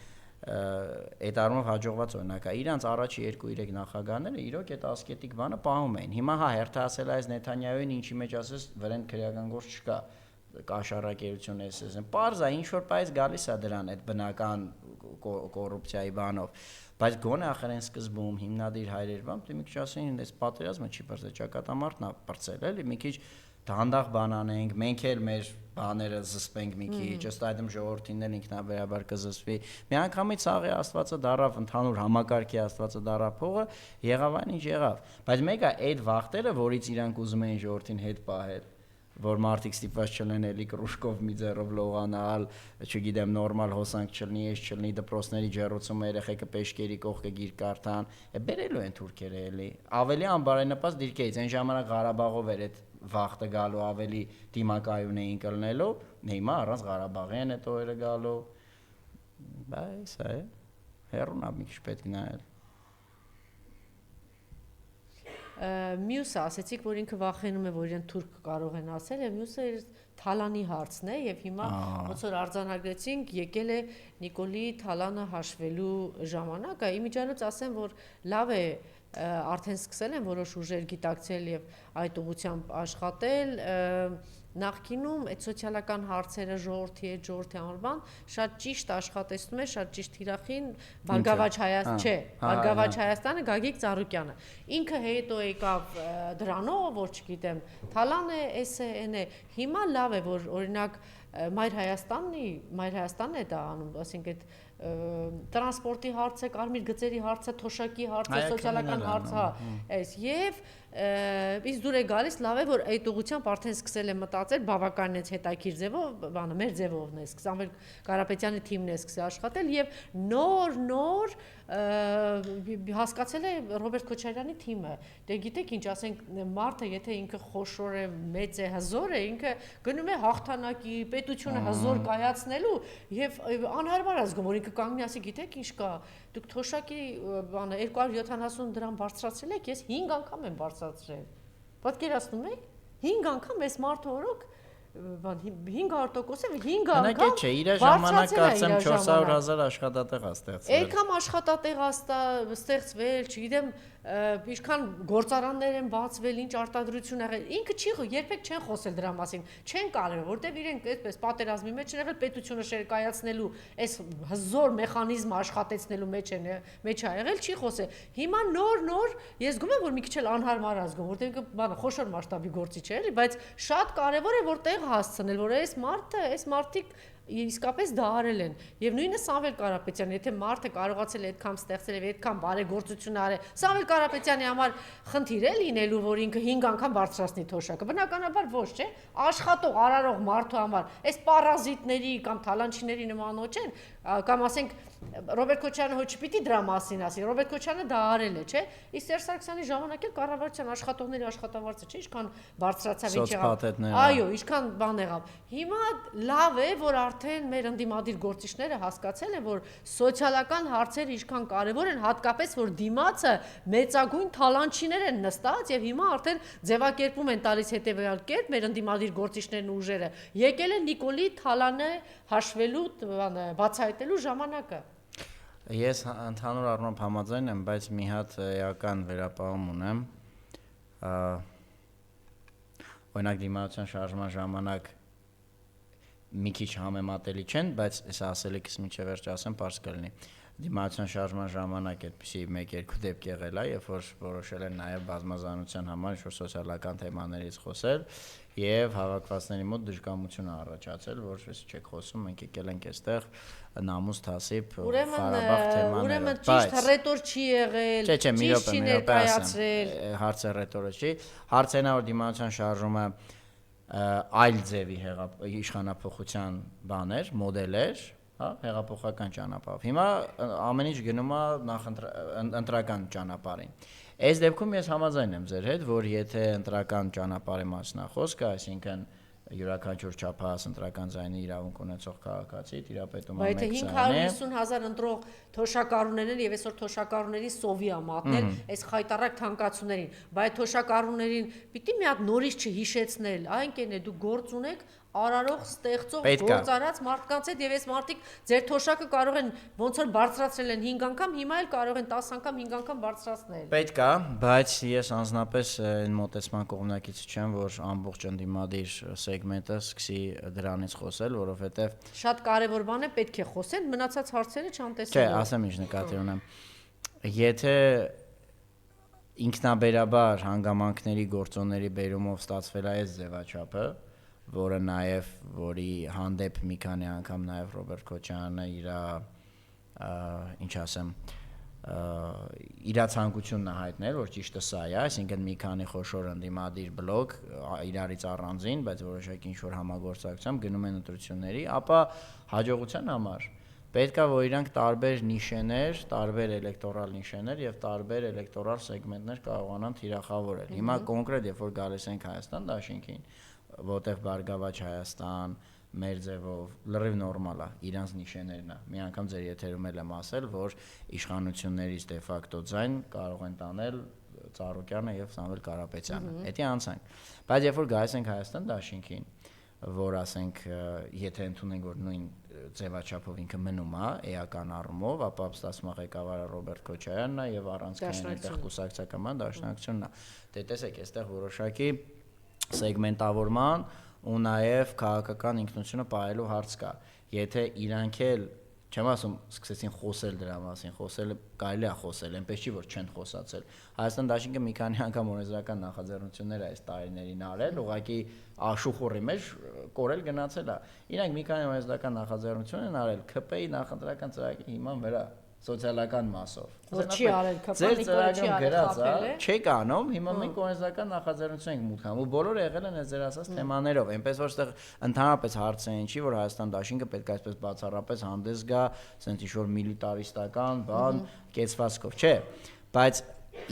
Այդ առումով հաջողված օրինակ է։ Իրանց առաջի 2-3 նախագահները իրոք այդ ասկետիկ բանը պահում էին։ Հիմա հա հերթասել այս Նեթանյահուին ինչի մեջ ասես վրան քրեական գործ չկա։ Կաշառակերություն էսես են։ Պարզ է ինչ որ պայծ գալիս է դրան այդ բնական կոռուպցիայի բանով, բայց գոնե ախր այն սկզբում հիմնադիր հայրեր բան, դե մի քիչ ասեն, այս պատերազմը չի բարձր, ճակատամարտն է բարձել, էլի մի քիչ դանդաղ բան անենք, մենք էլ մեր բաները զսպենք մի քիչ, ըստ այդմ ժողովրդին էլ ինքնաբերաբար կզսպի։ Մի անգամից աղի Աստվածը դարավ ընդհանուր համակարգի Աստվածը դարավ փողը, եղավ այն ինչ եղավ, բայց մեկը այդ վախտերը, որից իրանք ուզում էին ժողովրդին հետ պահել, որ մարդիկ ստիպված չլեն էլի կռուշկով մի ձեռով լողանալ, չգիտեմ, նորմալ հոսանք չլինի, ես չլինի դպրոցների ջեռուցումը երեխեքը պեշկերի կողքը գիր կարդան, բերելու են թուրքերը էլի, ավելի անբարենպաստ դիրքերից, այն ժամանակ Ղարաբաղով էր այդ վախտը գալու, ավելի դիմակայուն էին կլնելու, հիմա առանց Ղարաբաղի են այդ օրերը գալու, բայց է, հեռուն է մի քիչ պետք նայել։ Մյուսը ասեցիք, որ ինքը վախենում է, որ իրեն թուրք կարող են ասել, եւ մյուսը իր Թալանի հարցն է, եւ հիմա ոնց որ արձանագրեցինք, եկել է Նիկոլի Թալանը հաշվելու ժամանակը, իմիջիայլոց ասեմ, որ լավ է արդեն սկսել են որոշ ուժեր գիտակցել եւ այդ ուղղությամբ աշխատել, նախկինում այդ սոցիալական հարցերը ժողովրդի հետ ժողովրդի անվան շատ ճիշտ աշխատեցնում է, շատ ճիշտ թիրախին Բարգավաճ Հայաստան, չէ, Բարգավաճ Հայաստանը Գագիկ Ծառուկյանը։ Ինքը հետո եկավ դրանով, որ չգիտեմ, Թալանը էսն է, հիմա լավ է, որ օրինակ Մայր Հայաստանն է դա անում, ասենք այդ տրանսպորտի հարցը, կարմիր գծերի հարցը, թոշակի հարցը, սոցիալական հարցը, այս եւ իսկ դուր է գալիս, լավ է, որ այդ ուղղությամբ արդեն սկսել է մտածել, բավականին հետաքրքիր ձևով, բանը մեր ձևովն է, Սամվել Կարապետյանի թիմն է սկսել աշխատել եւ նոր հասկացել է Ռոբերտ Քոչարյանի թիմը։ Դե գիտեք ինչ, ասենք մարդը, եթե ինքը խոշոր է, մեծ է, հզոր է, ինքը գնում է հաղթանակի, պետությունը հզոր կայացնելու եւ անհարմար է զգում, որ ինքը կանգնի ասի, գիտեք ինչ կա, դուք թոշակի բանը 270 դրամ բարձրացրել եք, ես 5 անգամ եմ բարձրացրել։ Պատկերացնում եք, 5 անգամ այս մարդը օրոք 500%-ը 5 անգամ չէ, իր ժամանակ կարծեմ 400,000 աշխատատեղ է ստեղծվել։ Եկամ աշխատատեղ ստեղծվել, չգիտեմ, ինչքան գործարաններ են բացվել, ինչ արտադրություն եղել։ Ինքը չի երբեք չեն խոսել դրա մասին, չեն կարևոր, որտեվ իրենք այդպես պատերազմի մեջ են եղել, պետությունը շերկայացնելու, այս հզոր մեխանիզմը աշխատեցնելու մեջ է եղել, չի խոսել։ Հիմա նոր ես զգում եմ, որ մի քիչ էլ անհարմար է զգում, որտեղ բանը խոշոր մասշտաբի գործիչ է, էլի, բայց շատ կարևոր է որտեղ հասցնել, որ այս մարդիկ իսկապես դա արել են եւ նույնը Սամվել Կարապետյանը, եթե մարդը կարողացել է այդքան ստեղծել եւ այդքան բարեգործություն արել, Սամվել Կարապետյանի համար խնդիր է լինելու, որ ինքը 5 անգամ բարձրացնի թոշակը, բնականաբար ոչ, չէ, աշխատող, արարող մարդու համար, այս պարազիտների կամ թալանչիների նմանոց են, կամ ասենք Ռոբերտ Քոչարյանը ոչ պիտի դրա մասին ասի, Ռոբերտ Քոչարյանը դա արել է, չէ, իսկ Սերժ Սարգսյանի ժամանակ էլ կառավարության աշխատողների աշխատավարձը, չէ, ինչքան բարձրացավ, ինչ եղավ, այո, ինչքան բան եղավ։ Հիմա լավ է, որ արդեն մեր ընդդիմադիր գործիչները հասկացել են, որ սոցիալական հարցերը ինչքան կարևոր են, հատկապես որ դիմացը մեծագույն թալանչիներ են նստած եւ հիմա արդեն ձևակերպում են տալիս հետեւյալ կերպ մեր ընդդիմադիր գործիչներն ու ուժերը։ Եկել է Նիկոլի Թալանը հաշվելու, բացահայտելու ժամանակը։ Ես ընդհանուր առմամբ համաձայն եմ, բայց մի հատ էական վերապահում ունեմ։ Օրինակ դիմացության շարժման ժամանակ մի քիչ համեմատելի չեն, բայց այս ասելիքս միջև վերջ ասեմ, པարզ կլինի։ Դիմացիոն շարժման ժամանակ այդպիսի 1-2 դեպք եղել է, երբ որ որոշել են նաև բազմազանության համար ինչ-որ սոցիալական թեմաներից խոսել եւ հավաքվածների մոտ դժկամություն առաջացել, որ ես չեք խոսում, մենք եկել ենք այստեղ նամուս թասիբ Ղարաբաղ թեմաներով։ Ուրեմն ճիշտ ռետոր չի եղել, ճիշտ չի ներկայացրել։ Հարցը ռետորը չի, հարցն է որ դիմացիոն շարժումը այլ ձևի իշխանապողության բաներ, մոդելեր, հա, հեղափոխական ճանապարհով։ Հիմա ամեն ինչ գնում է ընտրական ճանապարհին։ Այս դեպքում ես համաձայն եմ ձեր հետ, որ եթե ընտրական ճանապարհի մասն է խոսքը, այսինքն յուրաքանչյուր չափահաս ընտրական ձայնի իրավունք ունեցող քաղաքացի տիրապետում է մեկ ձայնի։ Բայց 550,000 ընտրող թոշակառուներն եւ այսօր թոշակառուների սովի է մատնել այս խայտարակ թանկացումներին, բայց թոշակառուներին պիտի մի հատ նորից չհիշեցնել, այն կենե դու գործ ունեք արարող, ստեղծող, գործարած մարդկանց հետ եւ այս մարդիկ ձեր թոշակը կարող են ոնց որ բարձրացրել են 5 անգամ, հիմա էլ կարող են 10 անգամ, 5 անգամ բարձրացնել։ Պետք է, բայց ես անձնապես այն մոտեցման կողմնակից չեմ, որ ամբողջ ընդդիմադիր սեգմենտը սկսի դրանից խոսել, որովհետեւ շատ կարեւոր բան է, պետք է խոսեն, մնացած հարցերը չանտեսել։ Չէ, ասեմ ինչ նկատի ունեմ։ Եթե ինքնաբերաբար հանգամանքների գործոնների բերումով ստացվել է այս ձևաչափը, որը նաև որի հանդեպ մի քանի անգամ նաև Ռոբերտ Քոչարյանը ինչ ասեմ իր ցանկությունն է հայտնել, որ ճիշտը սա է, այսինքն մի քանի խոշոր ընդդիմադիր բլոկ իրարից առանձին, բայց որոշակի ինչ-որ համագործակցությամբ գնում են ընտրությունների, ապա հաջողության համար պետք է որ իրանք տարբեր նիշեներ, տարբեր էլեկտորալ նիշեներ եւ տարբեր էլեկտորալ սեգմենտներ կարողանան թիրախավորել։ Հիմա կոնկրետ երբ որ գալիս ենք Հայաստան դաշինքին, որտեղ Բարգավաճ Հայաստան մեր ձևով լրիվ նորմալ է, իրանց նիշեներն է։ Մի անգամ ձեր եթերում եմ ասել, որ իշխանություններից դե ֆակտո ձայն կարող են տանել Ծառուկյանը եւ Սամվել Կարապետյանը։ Էդի անցանք։ Բայց երբ որ գալիս ենք Հայաստան դաշինքին, որ ասենք եթե ընդունենք որ նույն ձևաչափով ինքը մնում է էական առումով, ապա ստացվում է ղեկավարը Ռոբերտ Քոչարյանն է եւ առանցքային այդտեղ կուսակցական դաշնակցությունն է։ Դե տեսեք, այստեղ որոշակի սեգմենտավորման ու նաև քաղաքական ինքնությունը պահելու հարց կա։ Եթե իրանք էլ չեմ ասում սկսեցին խոսել դրա մասին, խոսելը կարելի է խոսել, այնպես չի որ չեն խոսացել։ Հայաստան դաշինքը մի քանի անգամ օրենսդրական նախաձեռնություններ է այս տարիներին արել, ուղղակի աշուխորի մեջ կորել գնացել է։ Իրանք մի քանի օրենսդրական նախաձեռնություն են արել ԿՊ-ի նախընտրական ծրագրի հիման վրա սոցիալական մասով։ Որ չի արել ԿՊ-ն, ձեր ծրագրում գրած է, չեք անում, հիմա մենք օրենսդրական նախաձեռնություն ենք մուտք անում, ու բոլորը եղել են այս ձեր ասած թեմաներով, այնպես որ այստեղ ընդհանրապես հարցը այն չի, որ Հայաստան դաշինքը պետք է այսպես բացառապես հանդես գա, ասենք ինչ-որ միլիտարիստական բան, կեցվածքով, չէ, բայց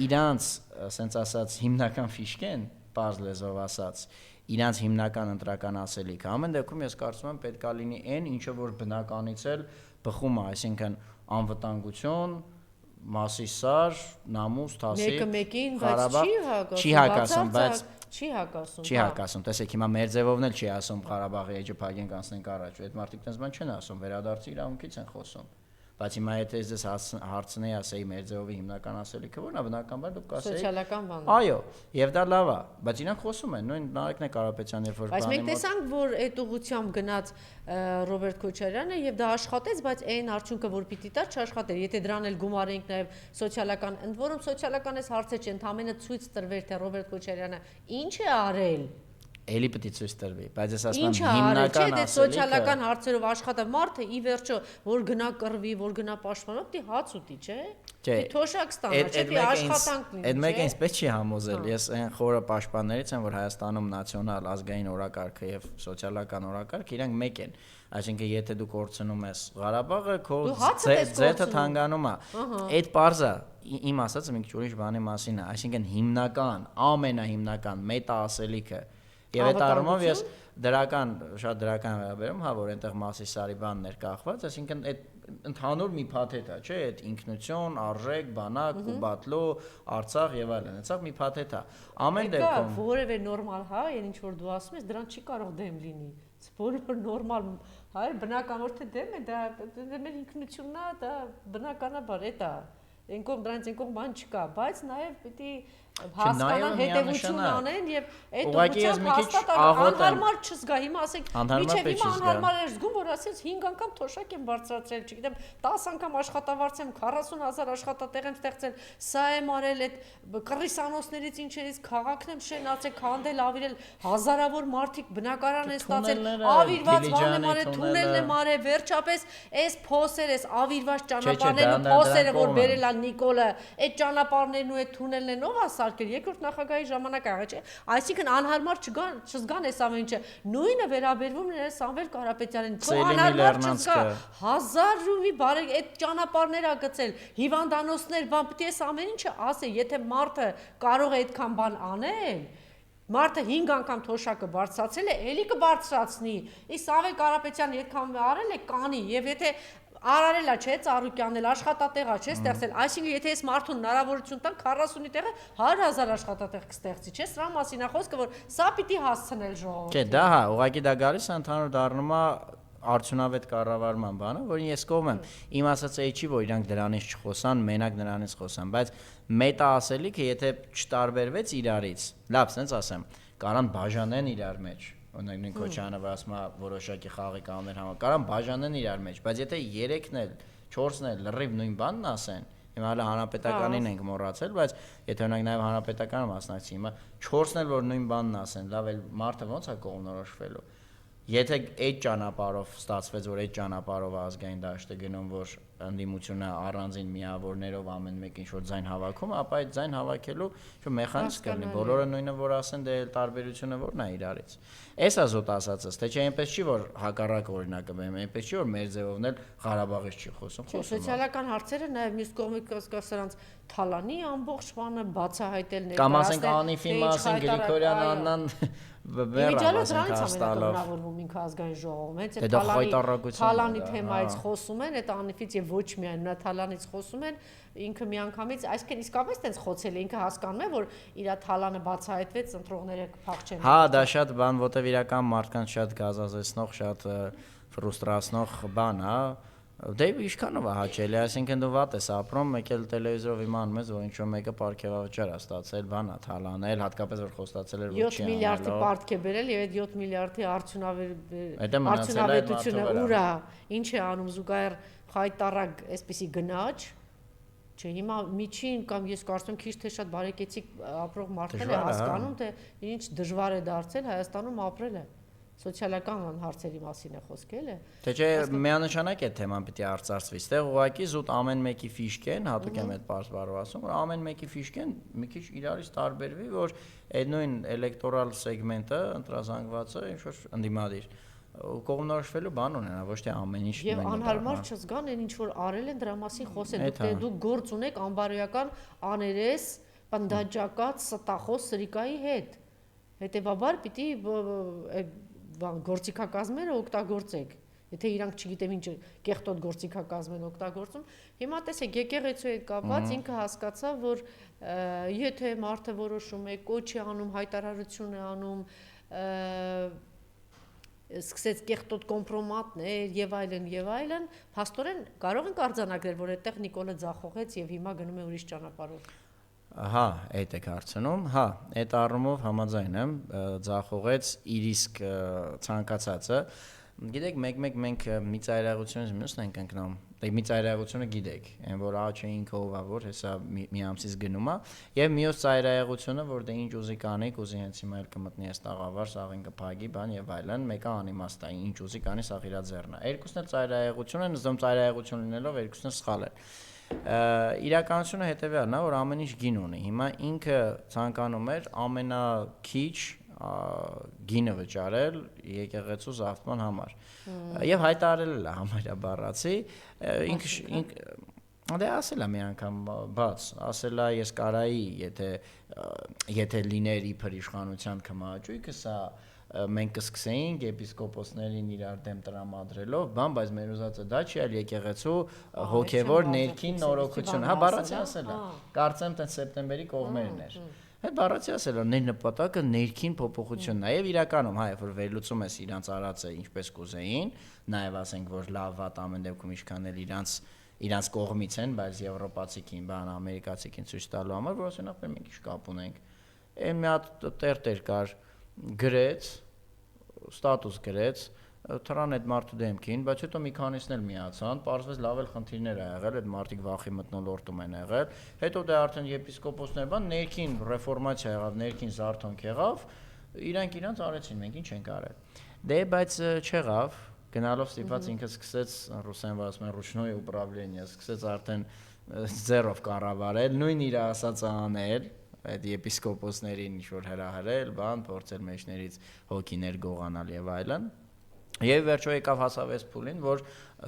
իրանց, ասենց ասած, հիմնական ֆիշկեն, պարզ լեզվով ասած, իրանց հիմնական ընտրական ասելիքը, ամեն դեպքում ես կարծում եմ պետք է լինի այն, ինչը որ բնականից էլ բխում է, այսինքն անվտանգություն, Մասիսար, նամուս, թասիբ, Ղարաբաղ, չի հակասում, բայց չի հակասում։ Տեսեք, հիմա մեր ձևովն էլ չի ասում Ղարաբաղի էջը փակենք անցնենք առաջ, այդ մարդիկ տես բան չեն ասում, վերադարձի իրավունքից են խոսում։ Բայց հիմա եթե ես հարցնեի ասեի մեր ձևովի հիմնական ասելիքը ո՞րն է, բնականաբար դուք կասեիք սոցիալական բանն։ Այո, եւ դա լավ է, բայց իրանք խոսում են, նույն Նարեկն է Կարապետյանը, երբ որ բայց մենք տեսանք, որ այդ ուղղությամբ գնաց Ռոբերտ Քոչարյանը եւ դա աշխատեց, բայց այն արդյունքը, որ պիտի տա, չաշխատեր։ Եթե դրան էլ գումարենք նաեւ սոցիալական, ընդ որում սոցիալական էս հարցը չի, ընդամենը ցույց տրվեր, թե Ռոբերտ Քոչարյանը ինչ է արել։ Էլի պետք է ցույց տրվի, բայց ես ասում եմ հիմնական ասելիքը սոցիալական հարցերով աշխատա մարդը ի վերջո որ գնա կռվի, որ գնա պաշտպանող, դի հաց ուտի, չէ։ Դի թոշակ ստանա, չէ, դի աշխատանք լինի։ Այդ մեկը ինձ չի համոզել։ Ես այն խորը պաշտպաններից եմ, որ Հայաստանում նացիոնալ ազգային օրակարգը եւ սոցիալական օրակարգը իրանք մեկ են։ Այսինքն եթե դու կորցնում ես Ղարաբաղը, քո ձեթը թանգանում է։ Այդ պարզը իմ ասածը մի քիչ ուրիշ բանի մասին է, այսինքն հիմնական, ամենահիմնական մետա ասելիքը Եվ այդ առումով ես շատ դրական վերաբերում, հա, որ այնտեղ Մասիսարի բանն էր կախված, այսինքն այդ ընդհանուր մի փաթեթ է, չէ, այդ ինքնություն, արժեք, բանակ, Կուբատլո, Արցախ եւ այլն, այնցավ մի փաթեթ է։ Ամեն դեպքում որևէ նորմալ, հա, ինչ որ դու ասում ես, դրան չի կարող դեմ լինի։ Որը նորմալ, հա, բնական որ թե դեմ է, դա մեր ինքնությունն է, դա բնականաբար է դա։ Դրանց բան չկա, բայց նաև պիտի հասկանան հետևություն անեն եւ այդ ուղղակի ես մի քիչ անհարմար չզգա հիմա ասենք միջև հիմա անհարմար էր զգում որ ասես 5 անգամ թոշակ եմ բարձրացրել չգիտեմ 10 անգամ աշխատավարձ եմ 40,000 աշխատատեղ եմ ստեղծել սա եմ արել այդ կռիսանոցներից ինչերից քաղաքն եմ շենացել քանդել ավիրել հազարավոր մարդիկ բնակարան են ստացել ավիրված բան եմ արել թունելն եմ արել վերջապես այս փոսեր այս ավիրված ճանապարհներն ու փոսերը որ բերել է Նիկոլը այդ ճանապարհներն ու այդ թունելներն ով սարքել երկրորդ նախագահի ժամանակ աղա չէ այսինքն անհարմար չզգան այս ամեն ինչը նույնը վերաբերվում է Սամվել Կարապետյանին քո անհարմար չզգա 1000 ռուբլի բարեք այդ ճանապարհներ ա գծել հիվանդանոցներ բան պետք է այս ամեն ինչը ասե եթե մարդը կարող է այդքան բան անել մարդը 5 անգամ թոշակը բարձրացել է էլի կբարձրացնի իսկ Սամվել Կարապետյանը այդքան արել է կանի եւ եթե Արարելա չէ, Ծառուկյանն աշխատատեղա չէ, ստեղծել։ Այսինքն եթե այս մարդուն հնարավորություն տան 40-ի տեղը 100,000 աշխատատեղ կստեղծի, չէ՞, սրա մասին է խոսքը, որ սա պիտի հասցնել ժողովրդին։ Չէ, դա հա, ուղղակի դա գալիս է ընդհանուր դառնում է արդյունավետ կառավարման բանը, որին ես կողմ եմ։ Իմ ասածը չի, որ իրանք դրանից չխոսան, մենակ դրանից խոսան, բայց մետա ասելիքը եթե չտարբերվեց իրարից, լավ, sense ասեմ, կարան բաժանեն իրար մեջ։ Օրինակ նույն Քոչարյանը ասում է որոշակի խաղի կանոններ համար կարան բաժանեն իրար մեջ, բայց եթե 3-ն էլ 4-ն էլ լրիվ նույն բանն ասեն, հիմա հələ հանրապետականին ենք մոռացել, բայց եթե օրինակ նաև հանրապետականը մասնակցի, հիմա 4-ն էլ որ նույն բանն ասեն, լավ էլ մարդը ո՞նց է կողմնորոշվելու։ Եթե այդ ճանապարհով ստացվեց, որ այդ ճանապարհով ազգային դաշտը գնում, որ ընդդիմությունը առանձին միավորներով ամեն մեկ ինչ որ ձայն հավաքում, ապա այդ ձայն հավաքելու ինչ մեխանիզմ կլինի, բոլորը նույնը որ ասեն, դե տարբերությունը որն է իրարից։ Էս է զոտ ասածս, թե չէ այնպես չի որ հակառակ օրինակը բերեմ, այնպես չի որ մեր ձևովն էլ Ղարաբաղից չի խոսում։ Սոցիալական հարցերը նաև մյուս կողմից կա սրանց Թալանի ամբողջ բանը բացահայտել ներկայացնել։ Կամ ասենք Անիֆի մասին Գրիգորյան Աննան Իմիջիալը դրանից ամենակրնավորվում ինքը ազգային ժողովում, հենց այդ Թալանի թեմայից խոսում են, այդ Անիֆից եւ ոչ միայն նա Թալանից խոսում են, ինքը միանգամից, այսինքն իսկապես տենց խոցել է, ինքը հասկանում է, որ իր Թալանը բացահայտվեց, ընտրողները կփախչեն։ Հա, դա շատ բան, որտեվ իրական մարդկանց շատ գազազեցնող, շատ ֆրուստրացնող բան, հա։ Դե ինչքանով է հաճելի, այսինքն դու վատ ես ապրում, մեկ էլ տելևիզորով իմանում ես, որ ինչ-որ մեկը պարգևավճար է ստացել, բան է Թալանել, հատկապես որ խոստացել էր որ չի 7 միլիարդի պարգև բերել եւ այդ 7 միլիարդի արդյունավետությունը ուր է, ինչ է անում զուգահեռ խայտարակ այսպիսի գնաճ, չէ, հիմա միջին կամ ես կարծում եմ քիչ թե շատ բարեկեցիկ ապրող մարդներ է հասկանում, թե ինչ դժվար է դարձել Հայաստանում ապրելը։ Սոցիալական հարցերի մասին է խոսքը, էլի։ Թե չէ միանշանակ է թեման պիտի արծարծվի, այստեղ ուղղակի զուտ ամեն մեկի ֆիշկեն, հատուկ եմ այդ բարձ բառով ասում, որ ամեն մեկի ֆիշկեն մի քիչ իրարից տարբերվի, որ այդ նույն էլեկտորալ սեգմենտը, ընտրազանգվածը ինչ որ ընդդիմադիր կողմնորոշվելու բան ունենա, ոչ թե ամեն ինչ եւ անհարմար չզգան այն ինչ որ արել են դրա մասին խոսեն, դուք գործ ունեք անբարոյական աներես, պնդաճակած, ստախոս սրիկայի հետ։ Հետևաբար պիտի գործիքակազմերը օգտագործեք, եթե իրանք չգիտեմ ինչ կեղտոտ գործիքակազմ են օգտագործում, հիմա տեսեք եկեղեցու հետ կապված ինքը հասկացավ, որ եթե մարդը որոշում է, կոչ է անում, հայտարարություն է անում, սկսեց կեղտոտ կոմպրոմատներ եւ այլն, փաստորեն կարող են արձանագրել, որ այդտեղ Նիկոլը ձախողեց եւ հիմա գնում է ուրիշ ճանապարհով։ Հա, այդ եք հարցնում, հա, այդ առումով համաձայն եմ, ձախողեց իր իսկ ցանկացածը։ Գիտեք, մեկ-մեկ մենք մի ծայրահեղությունից մյուսն ենք ընկնում։ Դե մի ծայրահեղությունը գիտեք, այն որ ա չէ ինքը ով է, որ հեսա մի ամսից գնում է, եւ մյուս ծայրահեղությունը, որ դե ինչ ուզի կանի, կուզի հենց հիմա էլ կմտնի այս տաղավար, սաղին կփագի, բան եւ այլն, մեկը անիմաստ է, ինչ ուզի կանի, սաղ իրա ձեռն է։ Երկուսն էլ ծայրահեղություն են, զդում ծայրահեղություն լինելով երկուսն էլ սխալ են։ Իրականությունը հետևյալն է, որ ամեն ինչ գին ունի։ Հիմա ինքը ցանկանում էր ամենաքիչ գինը վճարել եկեղեցու զավթման համար։ Եվ հայտարարել է համարյա բառացի, ինքը դե ասել է մի անգամ բաց, ասել է ես կարայի, եթե լիներ իբր իշխանության կմաճույքը, սա մենք կսկսեինք եպիսկոպոսներին իրար դեմ տրամադրելով, բան, բայց մեր ուզածը դա չի, այլ եկեղեցու հոգևոր ներքին նորոգություն։ Հա, բառացի ասել է։ Կարծեմ տենց սեպտեմբերի կողմերն էր։ Այդ բառացի ասել է, ներ նպատակը ներքին փոփոխությունն է, եւ իրականում, հա, երբ որ վերլուծում ես իրանց արածը ինչպես կուզեին, նաեւ ասենք, որ լավ վատ ամեն դեպքում ինչքան էլ իրանց իրանց կողմից են, բայց եվրոպացիքին, ամերիկացիքին ցույց տալու համար, որ ասեն, ապա մենք ինչ կապ ունենք։ Այն մի հատ տեր կար գրեց, ստատուս գրեց, թռան այդ մարդու դեմքին, բայց հետո մի քանիսն էլ միացան, պարզվեց լավ էլ խնդիրներ ա եղել, այդ մարդիկ վախի մթնոլորտում են եղել, հետո դե արդեն եպիսկոպոսներ ներքին ռեֆորմացիա եղավ, ներքին զարթոնք եղավ, իրանք արեցին, մենք ինչ ենք արել։ Դե բայց չեղավ, գնալով ստիպված ինքը սկսեց ռուսերեն ասում են ռուչնոյ ուպրավլենիա, սկսեց արդեն ձեռով կառավարել, նույն իր ասածը անել, այդ եպիսկոպոսներին ինչ-որ հրահրել, փորձել մեջներից հոգիներ գողանալ եւ այլն։ Եվ վերջո եկավ հասավ այս փուլին, որ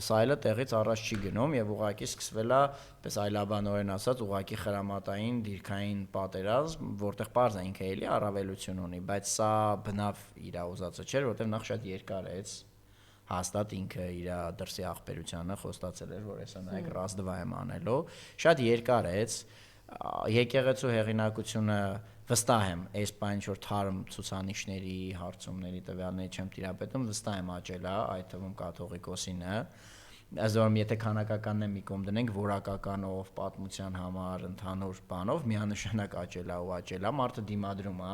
սա այլը տեղից առաջ չի գնում եւ ուղղակի սկսվել է, պես այլաբանորեն ասած, ուղղակի խրամատային դիրքային պատերազմ, որտեղ պարզ է ինքը էլի առավելություն ունի, բայց սա բնավ իր ուզածը չէր, որտեղ նախ շատ երկար է, հաստատ ինքը իր դրսի աղբերությանը խոստացել էր, որ հեսա նայեք ռազդվա եմ անելու, շատ երկար է, եկեղեցու հեղինակությունը վստահ եմ, այս բան ինչ-որ թարմ ցուցանիշների, հարցումների տվյալների չեմ տիրապետում, վստահ եմ աճել է, այդ թվում կաթողիկոսինը, այսօր եթե քանակականն մի կողմ դնենք, որակականով, պատմության համար, ընդհանուր բանով, միանշանակ աճել է ու աճել է, մարդը դիմադրում է,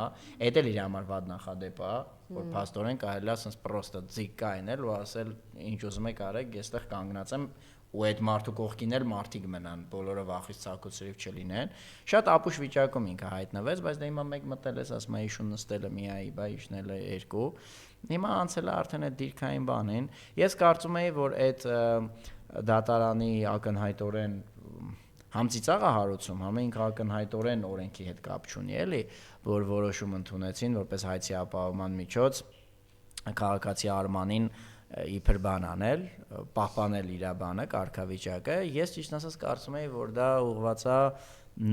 այդ էլ իր համար վատ նախադեպ է, որ փաստորեն կարելի է ասես պրոստը ձիգ կայնել ու ասել, ինչ ուզում եք արեք, ես այդտեղ կանգնած եմ ու այդ մարդու կողքին էլ մարդիկ մնան, բոլորը վախից ցակուցրիվ չլինեն։ Շատ ապուշ վիճակում ինքը հայտնվեց, բայց դե հիմա մեկ մտել ես, ասում է իշուն նստելը մի այ, բայ իշնել է երկու։ Հիմա անցել է արդեն այդ դիրքային բանին։ Ես կարծում եի, որ այդ դատարանի ակնհայտորեն համծիծաղը հարուցում, ինքը ակնհայտորեն օրենքի հետ կապ չունի, էլի, որ որոշում ընդունեցին, որպես հայցի ապահովման միջոց քաղաքացի Արմանին իբր բան անել, պահպանել իր բանը, կարգավիճակը, ես ճիշտ ասած կարծում եի, որ դա ուղղված է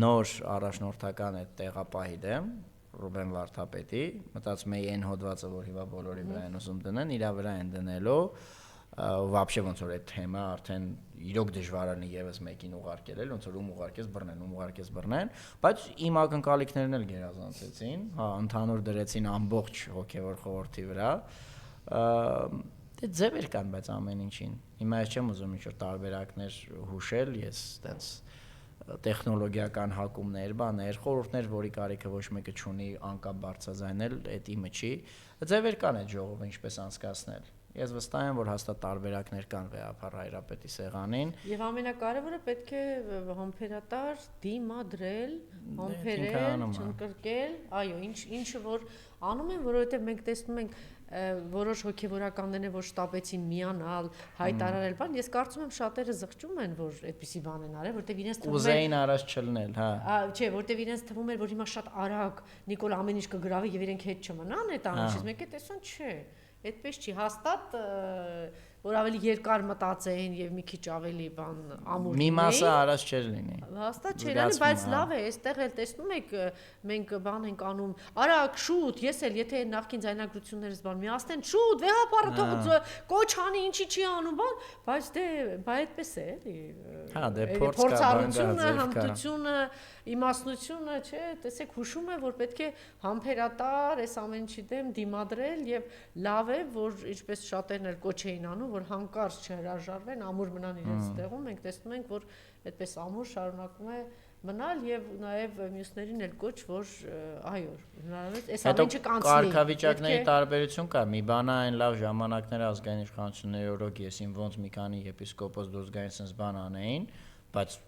նոր առաջնորդական այդ տեղապահի դեմ, Ռուբեն Վարդապետի, մտածում եի այն հոդվածը, որ հիմա բոլորի վրա են ուզում դնեն, իր վրա են դնելու, вообще ոնց որ այդ թեմա արդեն իրոք դժվար է եւս մեկին ուղարկել, ոնց որ ուղարկես բռնեն, բայց իմ ակնկալիքներն էլ գերազանցեցին, ընդհանուր դրեցին ամբողջ հոգեվոր խորհրդի վրա, դե ձևեր կան, բայց ամեն ինչին։ Հիմա ես չեմ ուզում ինչ-որ տարբերակներ հուշել, ես այդպես տեխնոլոգիական հակումներ, բաներ, խորհուրդներ, որի կարիքը ոչ մեկը չունի անկապ բարձրաձայնել, այդ իմը չի։ Ձևեր կան այդ ժողովը ինչպես անցկացնել։ Ես վստահ եմ, որ հաստատ տարբերակներ կան Վեհապար Հայրապետի սեղանին։ Եվ ամենակարևորը պետք է համբերատար դիմադրել, համբերել, չընկրկել, այո, ինչը որ անում են, որովհետև մենք տեսնում ենք որոշ հոգևորականներ են, որ շտապեցին միանալ, հայտարարել բան, ես կարծում եմ շատերը զղջում են, որ այդպիսի բան են արել, որտեվ իրենց թվում է ուզեին առաջ չլնել, հա։ Չէ, որտեվ իրենց թվում էր, որ հիմա շատ արագ Նիկոլ ամեն ինչ կգրավի եւ իրենք հետ չմնան այդ անիշից, մեկ է տեսան չէ։ Այդպես չի, հաստատ որ ավելի երկար մտածեն եւ մի քիչ ավելի բան ամուր լինի։ Մի մասը առաջ չէր լինի։ Հաստատ չէր լինի, բայց լավ է, այստեղ էլ տեսնում եք մենք բան ենք անում, արագ շուտ, ես էլ եթե նախքին ձայնագրություններս բան միացնեն, շուտ, Վեհապարը թող կոչ անի, ինչի չի անում, բան, բայց դե բայ այդպես է, էլի։ Հա, դե փորձառությունը, հմտությունը, իմաստնությունը, չէ, տեսեք հուշում է, որ պետք է համբերատար այս ամեն ինչի դեմ դիմադրել եւ լավ է, որ ինչպես շատերն էլ կոչ էին անում, որ հանկարծ չհրաժարվեն, ամուր մնան իրենց տեղում, մենք տեսնում ենք, որ այդպես ամուր շարունակում է մնալ եւ նաեւ մյուսներին էլ կոչ, որ այո, հնարավորինս այս ամեն ինչը կանցնի։ Կարգավիճակների տարբերություն կա, մի բան է այն լավ ժամանակները ազգային իշխանությունների օրոք եսին ոնց մի քանի եպիսկոպոս դուրսգային sense բան անեին, բայց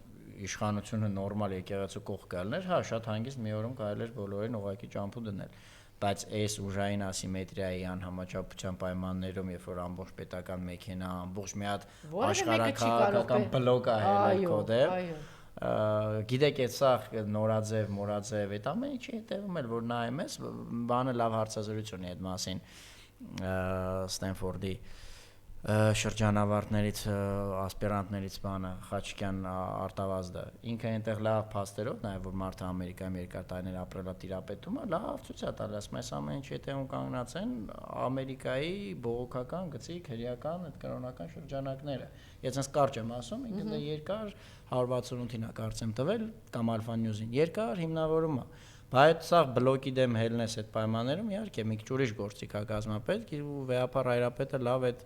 իշխանությունը նորմալ եկեղեցու կողք գալներ, հա, շատ հանգիստ մի օրում կարելի էր բոլորին ուղղակի ճամփու դնել, բայց այս ուժային ասիմետրիայի անհամաչափության պայմաններում, երբ որ ամբողջ պետական մեքենա, ամբողջ մի հատ աշխարհակաղակական բլոկ է հելել քո դեմ, գիտեք այդ սա նորաձև, մորաձև, այդ ամեն ինչի հետևում էլ որ նայում ես, բանը լավ հարցազրույց ունի այդ մասին Ստենֆորդի շրջանավարտներից, ասպիրանտներից բանը Խաչիկյան Արտավազդը, ինքը այնտեղ լավ փաստերով, նաև որ մարդը Ամերիկայում երկար տարիներ ապրել է տիրապետում, լավ ցույց է տալիս, ասում ես ամեն ինչ եթե կանգնած են Ամերիկայի բողոքական գծիկ հերիական այդ կրոնական շրջանակները։ Ես այնպես կարճ եմ ասում, ինքը դա երկար 168-ին է կարծեմ տվել կամ Alpha News-ին, երկար հիմնավորում է։ Բայց սա բլոկի դեմ հելնես այդ պայմաններում իհարկե մի քիչ ուրիշ գործիք է կազմապետք ու Վեհապար Հայրապետը լավ այդ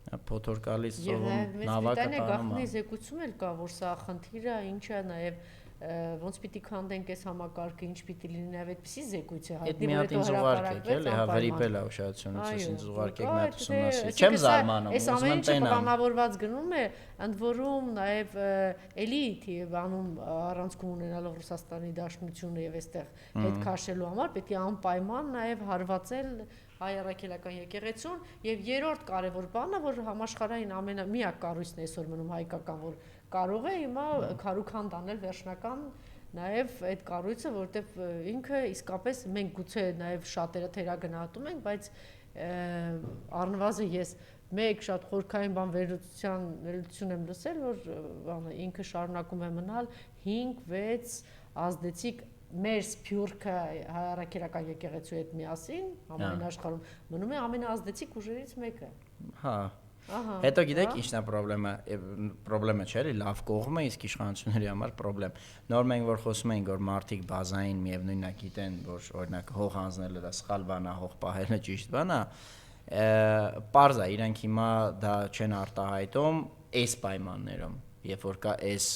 Փոթորկալից Եվ ծովում մեծ նավակը Բրիտանիա տանում գաղտնի զեկուցում էլ կա, որ սա խնդիրը ինչ է նաև ոնց պիտի քանդենք այս համակարգը, ինչ պիտի լինի, նաև այդպեսի զեկույց է հայտնի, որ հետո հրապարակվեց, էլի, հա վրիպել է ուշադրությունից, ինձ ուղարկեք նա ուսումնասիրել։ Չեմ զարմանում, այս ամեն ինչը պլանավորված գնում է, ընդ որում նաև էլի բանում առանցքում ունենալով Ռուսաստանի Դաշնությունը եւ այստեղ հետ քաշելու համար պետք է անպայման նաև հարվածել հայ առաքելական եկեղեցուն եւ երրորդ կարևոր բանը, որ համաշխարհային միակ կառույցն է այսօր մնում հայկական, որ կարող է հիմա քարուքանդ անել վերջնական նաև այդ կառույցը, որտեվ ինքը իսկապես մենք գուցե նաև շատերը թերագնահատում ենք, բայց առնվազն ես մեկ շատ խորքային բան վերլուծություն եմ լսել, որ ինքը շարունակում է մնալ 5-6 ազդեցիկ մեր սփյուռքը հայ-առաքելական եկեղեցու հետ միասին ամեն աշխարհում մնում է ամենաազդեցիկ ուժերից մեկը։ Հա Հետո գիտեք ինչն է պրոբլեմը չէ, էլի լավ կողմը, իսկ իշխանությունների համար պրոբլեմ։ Նոր մենք որ խոսում ենք, որ մարդիկ բազային միևնույնն է գիտեն, որ օրինակ հող հանձնելը դա սխալ բան է, հող պահելը ճիշտ բան է, պարզ է, իրենք հիմա դա չեն արտահայտում այս պայմաններում, երբ որ կա այս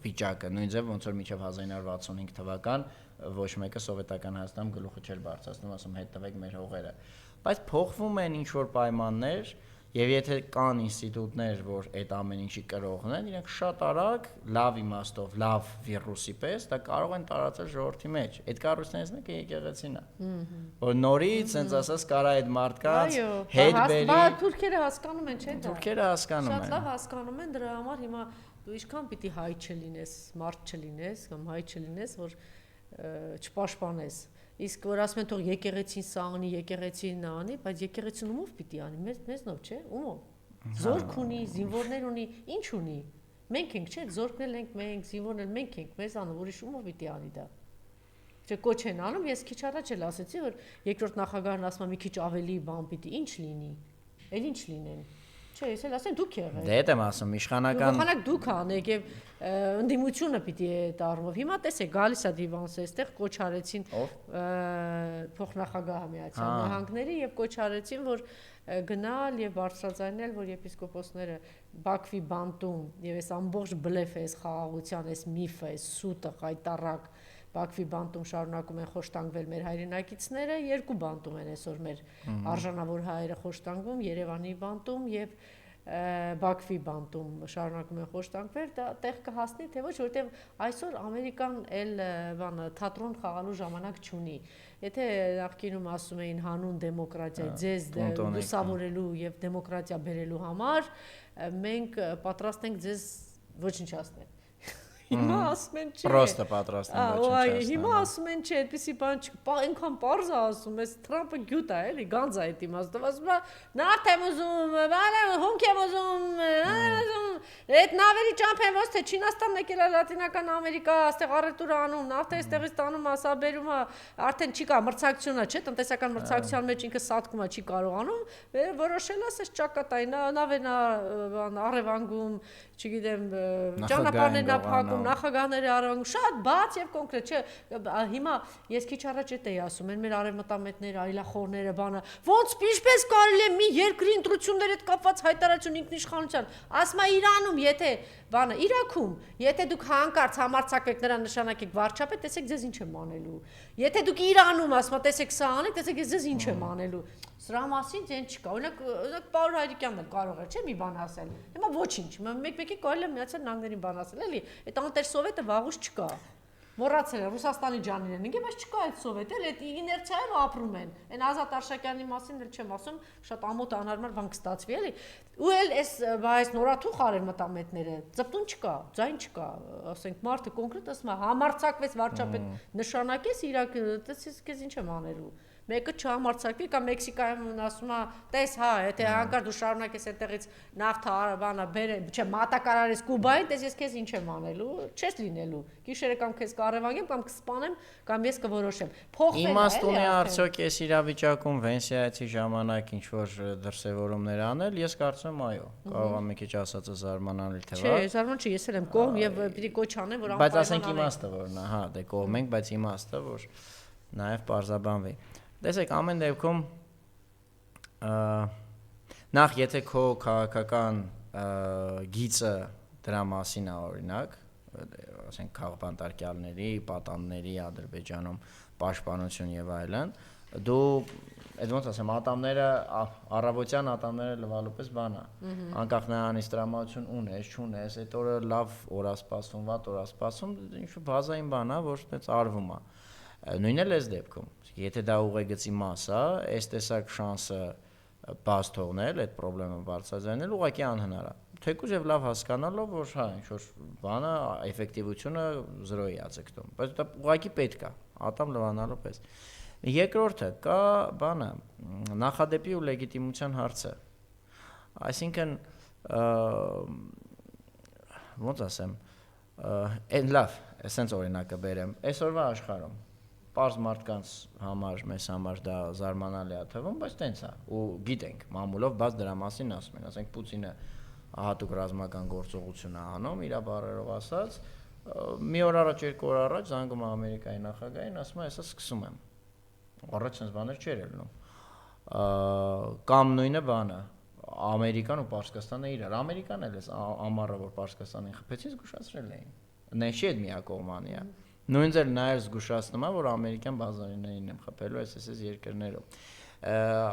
վիճակը, նույն ձև ոնց որ մինչև 1965 թվական ոչ մեկը սովետական Հայաստանում գլուխը չէր բարձրացնում, ասում հետ տվեք մեր հողերը, բայց փոխվում են ինչ որ պայմաններ. Եվ եթե կան ինստիտուտներ, որ այդ ամեն ինչի կրողն են, իրենք շատ արագ, լավ իմաստով, լավ վիրուսի պես, դա կարող են տարածել ժողովրդի մեջ։ Այդ կառույցներից մեկը եկեղեցին է։ Որ նորից, ասենց ասած, կարա այդ մարդկանց հետ բերի։ Թուրքերը հասկանում են, չէ՞ դա։ Թուրքերը հասկանում են։ Շատ լավ հասկանում են, դրա համար հիմա դու ինչքան պիտի հայ չլինես, մարդ չլինես, կամ հայ չլինես, որ չպաշտպանես։ Իսկ որ ասում են թող եկեղեցին սա անի, եկեղեցին նա անի, բայց եկեղեցին ումով պիտի անի, մեզնով, չէ՞, ումով։ Զորք ունի, զինվորներ ունի, ինչ ունի։ Մենք ենք, չէ՞, զորքներ ենք մենք, զինվորներ մենք ենք, մեզ անում, ուրիշ ումով պիտի անի դա։ Չէ, կոչ են անում, ես քիչ առաջ էլ ասեցի, որ երկրորդ նախագահն ասում է մի քիչ ավելի բան պիտի, ինչ լինի։ Էլ ինչ լինեն։ Չէ, ես էլ ասեմ դուք եղեք։ Դե դա եմ ասում, իշխանական Փոխանակ դուք անեք եւ ընդդիմությունը պիտի այդ առումով։ Հիմա տեսեք, գալիս է դիվանսը, այստեղ կոչ արեցին փոխնախագահ Միացյալ Նահանգների եւ կոչ արեցին, որ գնալ եւ բարձրաձայնել, որ եպիսկոպոսները Բաքվի բանտում եւ այս ամբողջ բլեֆը, այս խաղաղության, այս միֆը, այս սուտը, հայտարարակ Բաքվի բանտում շարունակում են խոշտանգվել մեր հայրենակիցները, երկու բանտում են այսօր մեր արժանավոր հայերը խոշտանգվում, Երևանի բանտում եւ Բաքվի բանտում շարունակում են խոշտանգվել, դա տեղ կհասնի, թե ոչ, որտեղ այսօր Ամերիկան էլ բանը թատրոն խաղալու ժամանակ չունի։ Եթե նախկինում ասում էին հանուն դեմոկրատիա, ձեզ լուսավորելու եւ դեմոկրատիա բերելու համար, մենք պատրաստ ենք ձեզ ոչնչացնել։ Հիմա ասում են չէ։ Պրոստը պատրաստ են ոչնչացնել։ Հիմա ասում են չէ, այդպեսի բան չկա, այնքան պարզ է ասում, այս Թրամփը գյուտ է, էլի, գանձ է այդ իմաստով, ասում է, նավթ եմ ուզում, հումք եմ ուզում, այդ նավերի ճամփ են ոնց թե Չինաստանն եկել է Լատինական Ամերիկա, այստեղ առևտուր անում, նավթը այստեղից տանում, ասա բերում է, արդեն չի կա մրցակցությունա, չէ, տնտեսական մրցակցության մեջ ինքը սատկում է, չի կարողանում, որոշել է, ասես ճակատային, նավերն առևանգում, չգիտեմ, ճանապարհներն փակում, նախագահները առանց շատ բաց եւ կոնկրետ չէ հիմա ես քիչ առաջ էի ասում են մեր արևմտամետները այլախոհները բանը ոնց ինչպես կարելի է մի երկրի ընտրությունների հետ կապված հայտարարություն ինքնիշխանության ասում է Իրանում եթե բանը Իրաքում եթե դուք հանկարծ համարձակվեք նրան նշանակեք վարչապետ տեսեք ձեզ ինչ եմ անելու եթե դուք Իրանում ասում եք տեսեք սա անեք տեսեք ձեզ ինչ եմ անելու սրա մասին ձեն չկա օրինակ Պաուլ Հայրիկյանն էլ կարող է չէ մի բան ասել հիմա ոչինչ մեկ-մեկի կարելի է Միացյալ Նահանգներին բան ասել էլի այդ անտեր-սովետը վաղուց չկա մոռացել են Ռուսաստանի ջանին են ինքը բայց չկա այդ սովետը էլ այդ իներցիայով ապրում են այն Ազատ Արշակյանի մասին էլ չեմ ասում շատ ամոթ անհարմար բան կստացվի էլի ու էլ այս նորաթուխ արևմտամետները ծպտուն չկա ձայն չկա ասենք մարդը կոնկրետ ասում է համարձակվեց վարչապետ նշանակես իրակ տեսես քեզ ինչ եմ անելու մեկը չհամարձակվի կամ Մեքսիկայում ասում է տես հա եթե հանկարծ դու շարունակես այդտեղից նավթը բանա բերե չէ մատակարարես Կուբային տես ես քեզ ինչ եմ անելու չես լինելու գիշերը կամ քեզ կառևանգեմ կամ կսպանեմ կամ ես կորոշեմ փոխվել իմաստ ունի արդյոք այս իրավիճակում վենսիայցի ժամանակ ինչ որ դրսևորումներ անել ես կարծում այո կարող եմ մի քիչ ասածը զարմանալի թվա չէ զարման չի ես էլ եմ կողմ եւ պիտի կոչ անեմ որ բայց ասենք իմաստը որն է հա դե կողմ ենք բայց իմաստը որ նաեւ պարզաբանվի Տեսեք, ամեն դեպքում նախ եթե քո քաղաքական գիծը դրա մասին է օրինակ, ասենք քաղբանտարկյալների, պատանների Ադրբեջանում պաշտպանություն եւ այլն, դու այդ ոնց ասեմ, ատամները առավոտյան ատամները լվալու պես բան է։ Անկախ նրանից տրամադրություն ունես, չունես, այդ օրը լավ օր է սպասում, վատ օր է սպասում, ինչ-որ բազային բան է, որ այդպես արվում է։ Նույնն էլ էս դեպքում։ Եթե դա ուղեգծի մաս է, այս տեսակ շանսը բաց թողնել, այդ խնդրը բարձրացնել ուղղակի անհնար է։ Թեկուզ եւ լավ հասկանալով, որ հա ինչ-որ բանը էֆեկտիվությունը 0-ի է ցկտում, բայց դա ուղղակի պետք է, ատամ լվանալու պես։ Երկրորդը կա բանը նախադեպի ու լեգիտիմության հարցը։ Այսինքն ոնց ասեմ, այն լավ, այսպես օրինակը բերեմ, այսօրվա աշխարհում պարզ մարդկանց համար, մեզ համար դա զարմանալի է թվում, բայց տենց է, ու գիտենք, մամուլով բաց դրա մասին ասում են, ասենք Պուտինը հատուկ ռազմական գործողություն է անում, իր բառերով ասած, մի օր առաջ, երկու օր առաջ զանգում է Ամերիկայի նախագահին, ասում է, հեսա սկսում եմ։ Առաջ sense բաներ չէր ելնում։ Կամ նույնը բանը, Ամերիկան ու Պարսկաստանը իրար, Ամերիկան էլ էս ամառը, որ Պարսկաստանին խփեցին, զգուշացրել էին։ Նեշի այդ միակողմանի է։ Նույն ձեր նաև զգուշացնում է, որ ամերիկյան բազարիներին եմ խփելու այս երկրներով։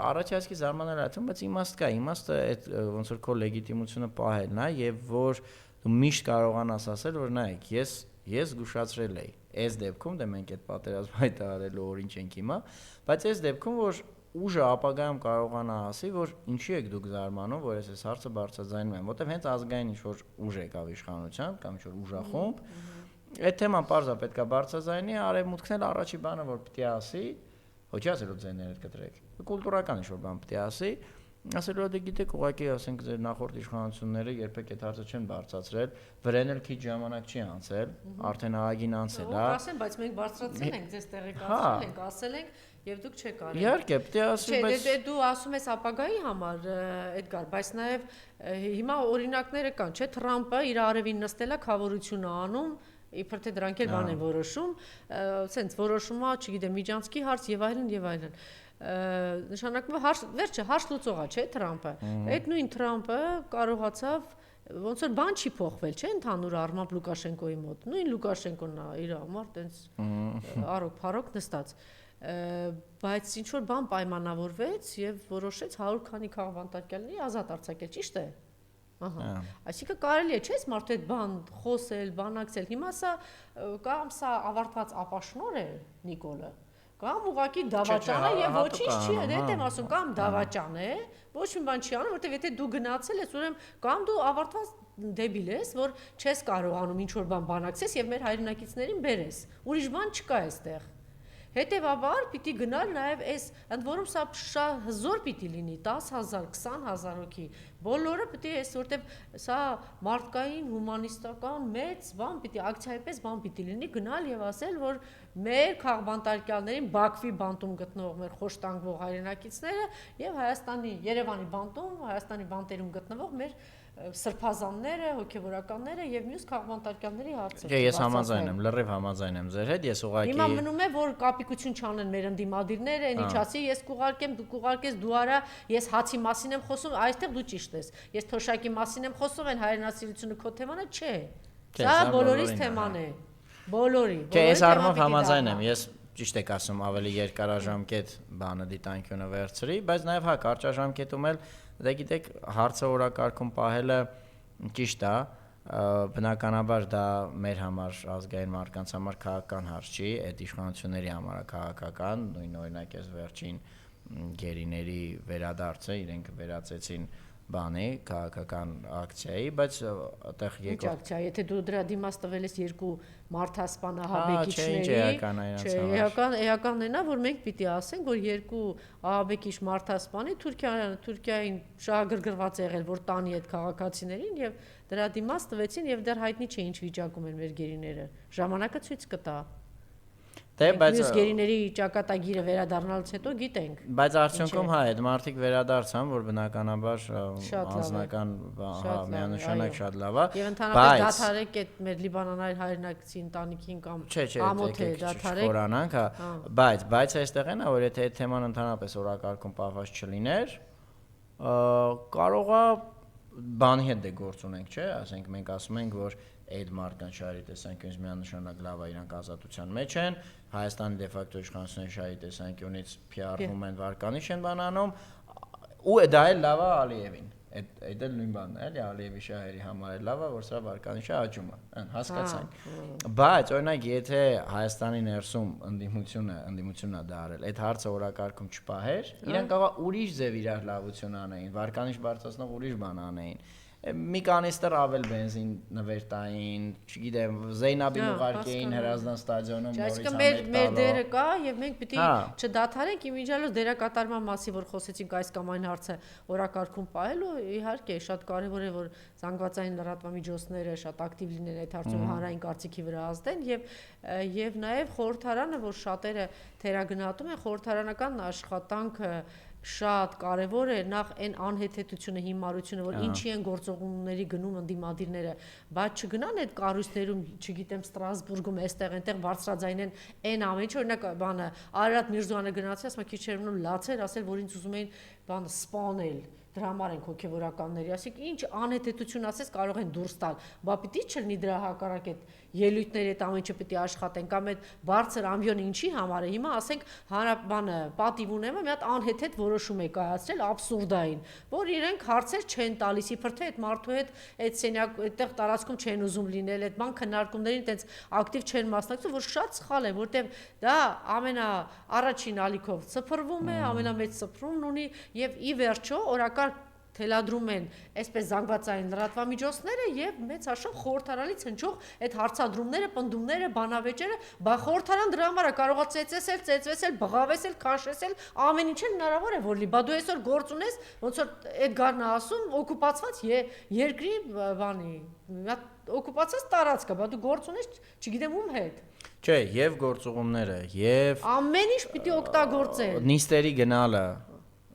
Առաջացքի զարմանալի է, բայց իմաստ կա, իմաստը այդ ոնց որ քո լեգիտիմությունը պահելն է եւ որ դու միշտ կարողանաս ասել, որ նայեք, ես զգուշացրել եի։ Այս դեպքում դե մենք այդ պատերազմը հայտարարելու օրին չենք հիմա, բայց այս դեպքում որ ուժը ապագայում կարողանա ասի, որ ինչի եք դուք զարմանում, որ ես այս հարցը բարձրաձայնում եմ, որտեղ հենց ազգային ինչ-որ ուժ եկավ իշխանության կամ ինչ-որ ուժախումբ, այդ թեման պարզա պետքա բարձրաձայնի, արևմուտքն էլ առաջի բանը որ պիտի ասի, ոչ ասել որ ձեներդ կտրեք, կուլտուրական ինչ-որ բան պիտի ասի, ասել որ դե գիտեք ուղղակի ասենք ձեր նախորդ իշխանությունները երբեք այդ հարցը չեն բարձրացրել, վրան էլ քիչ ժամանակ չի անցել, արդեն ահագին անցել է։ Ասեն, բայց մենք բարձրացրել ենք, ձեզ տեղեկացրել ենք, ասել ենք եւ դուք չեք արել։ Իհարկե, պետք է ասի, բայց չէ, դու ասում ես ապագայի համար, Էդգար, բայց նաեւ հիմա օրինակները կան, չէ՞, Թրամփը իր արևին նստել է, խավորություն է անում, իբր թե դրանք էլ բան են որոշում, սենց որոշում է, չգիտեմ, միջանցքի հարց եւ այլն եւ այլն։ Նշանակում է վերջը հարց լուծողա, չէ՞, Թրամփը։ Այդ նույն Թրամփը կարողացավ ոնց որ բան չի փոխվել, չէ՞, ընդհանուր առմամբ Լուկաշենկոյի մոտ։ Նույն Լուկաշենկոն է իր համար տենց արոք-փարոք նստած։ Բայց ինչ որ բան պայմանավորվեց եւ որոշեց 100 քանի քաղաքավանտարկյալների ազատ արձակել, ճիշտ է։ Ահա։ Այսինքն կարելի է, չէ՞, մարդու հետ բան խոսել, բանակցել։ Հիմա սա կամ սա ավարտված ապաշնոր է Նիկոլը, կամ ուղղակի դավաճան է եւ ոչինչ չի, այդ եմ ասում, կամ դավաճան է, ոչ մի բան չի անում, որտեւ եթե դու գնացել ես, ուրեմն կամ դու ավարտված դեբիլ ես, որ չես կարողանում ինչ որ բան բանակցես եւ մեր հայրենակիցներին բերես։ Ուրիշ բան չկա այստեղ։ Հետևաբար պիտի գնալ նաև այս, ընդ որում սա շատ հզոր պիտի լինի, 10,000, 20,000 հոգի, բոլորը պիտի այս, որտեվ սա մարդկային, հումանիստական մեծ բան պիտի, ակցիայի պես բան պիտի լինի, գնալ եւ ասել, որ մեր քաղբանտարկյալներին Բաքվի բանտում գտնվող մեր խոշտանգվող հայրենակիցները եւ Հայաստանի, Երևանի բանտում, Հայաստանի բանտերում գտնվող մեր սրբազանները, հոգևորականները եւ մյուս քաղբանտարկյալների հարցը։ Ես համաձայն եմ, լրիվ համաձայն եմ ձեր հետ, ես ուղղակի Հիմա մնում է որ կապիկություն չանեն մեր ընդդիմադիրները, այնի չասի, ես կուղարկեմ, դու կուղարկես, դու արա, ես հացի մասին եմ խոսում, այստեղ դու ճիշտ ես։ Ես թոշակի մասին եմ խոսում, այն հայրենասիրությունը քո թեման է, չէ։ Սա բոլորիս թեման է։ Բոլորի։ Չէ, ես առումով համաձայն եմ, ես ճիշտ եք ասում, ավելի երկարաժամկետ բանը դիտանկյունը վերցրի, բայց նաև հա կարճաժամկետում էլ դե գիտեք հարցը օրակարգում պահելը ճիշտ է, բնականաբար դա մեր համար ազգային մարդկանց համար քաղաքական հարց չի, այդ իշխանությունների համար է քաղաքական, նույն օրինակ էս վերջին գերիների վերադարձը, իրենք վերածեցին բանի քաղաքական ակցիայի, բայց այդտեղ երկու ակցիա, եթե դու դրա դիմաց տվել ես երկու մարդասպան ահաբեկիչների, չէ, էականն է նա, որ մենք պիտի ասենք, որ երկու ահաբեկիչ մարդասպանի Թուրքիային շահագրգռված եղել, որ տանի այդ քաղաքացիներին եւ դրա դիմաց տվեցին եւ դեռ հայտնի չէ ինչ վիճակում են մեր գերիները։ Ժամանակը ցույց կտա։ Դե բայց մյուս գերիների ճակատագիրը վերադառնալուց հետո գիտենք։ Բայց արդյունքում հա այդ մարդիկ վերադարձան, որ բնականաբար անձնական հա միանշանակ շատ լավ է։ Եվ ընդհանրապես դադարեք այդ մեր լիբանանային հայրենակցի ընտանիքին կամ ամոթե դադարեք։ Խորանանք, հա, բայց այստեղ են, որ եթե այդ թեման ընդհանրապես օրակարգում պահված չլիներ, կարող է բանի հետ դե գործ ունենք, չէ, ասենք մենք ասում ենք, որ այդ մարդկան շահերի տեսանկյունից միանշանակ լավ է իրանք ազատության մեջ են, Հայաստանի դե ֆակտո իշխանությունների շահերի տեսանկյունից փիառվում են Վարկանիշ են բանանում, ու դա էլ լավ է Ալիևին։ Այդ էլ նույն բանն է, էլի Ալիևի շահերի համար էլ լավ է, որ սա Վարկանիշը աճում է, հասկացանք։ Բայց օրինակ եթե Հայաստանի ներսում ընդդիմությունն է դա արել, այդ հարցը օրակարգում չպահեր, իրանք կարող ուրիշ ձև իրար լավություն անեին, Վարկանիշ բարձրացնող ուրիշ բան անեին։ Մի կանիստր ավել բենզին նվեր տային, չգիտեմ, Զեյնաբին ուղարկեին Հրազդան ստադիոնում նորից համեր մեր դերը կա եւ մենք պիտի չդադարենք իմիջիալոց դերակատարման մասի, որ խոսեցինք այս կամ այն հարցը օրակարգում պահելու, իհարկե շատ կարեւոր է որ զանգվածային լրատվամիջոցները շատ ակտիվ լինեն այդ հարցում հանրային կարծիքի վրա ազդեն եւ նաեւ խորհրդարանը, որ շատերը թերագնահատում են, խորհրդարանական աշխատանքը շատ կարևոր է նախ այն անհեթեթությունը հիմարությունը որ ինչի են գործողությունների գնում ընդդիմադիրները բայց չգնան այդ կառույցներում չգիտեմ Ստրասբուրգում այստեղ այնտեղ բարձրաձայնեն այն ամեն ինչ օրինակ բանը Արարատ Միրզոյանը գնացի ասում է քիչ երևնում լացեր ասել որ ինձ ուզում էին բանը սպանել դրա համար են հոգեվորականների ասիկ ինչ անհեթեթություն ասես կարող են դուրս տալ բա պիտի չլինի դրա հակառակ այդ ելույթների այդ ամենը պիտի աշխատեն կամ այդ բարձր ամբիոնը ինչի համար է հիմա ասենք հանրաբանը պատիվ ունեմը մի հատ անհեթեթ որոշում է կայացրել աբսուրդային որ իրենք հարցեր չեն տալիս իբր թե այդ մարդու հետ այդ սենյակ այդտեղ տարածքում չեն ուզում լինել այդ բան քննարկումներին այդպես ակտիվ չեն մասնակցում որ շատ սխալ է որտեվ դա ամենա առաջին ալիքով սփռվում է ամենամեծ սփռումն ունի եւ ի վերջո օրակարգ թելադրում են այսպես զանգվածային լրատվամիջոցները եւ մեծ հաշվով խորհրդարանից հնչող այդ հարցադրումները, պնդումները, բանավեճերը, բա խորհրդարան դրա համար է կարողա ծեծվեսել, բղավեսել, քաշեսել, ամեն ինչ հնարավոր է որ լի, բա դու այսօր գործ ունես, ոնց որ Էդգարն է ասում, օկուպացված երկրի բանի, օկուպացած տարածք է, բա դու գործ ունես, չգիտեմ ում հետ։ Չէ, եւ գործողումները, եւ ամեն ինչ պիտի օգտագործել։ Նիստերի գնալը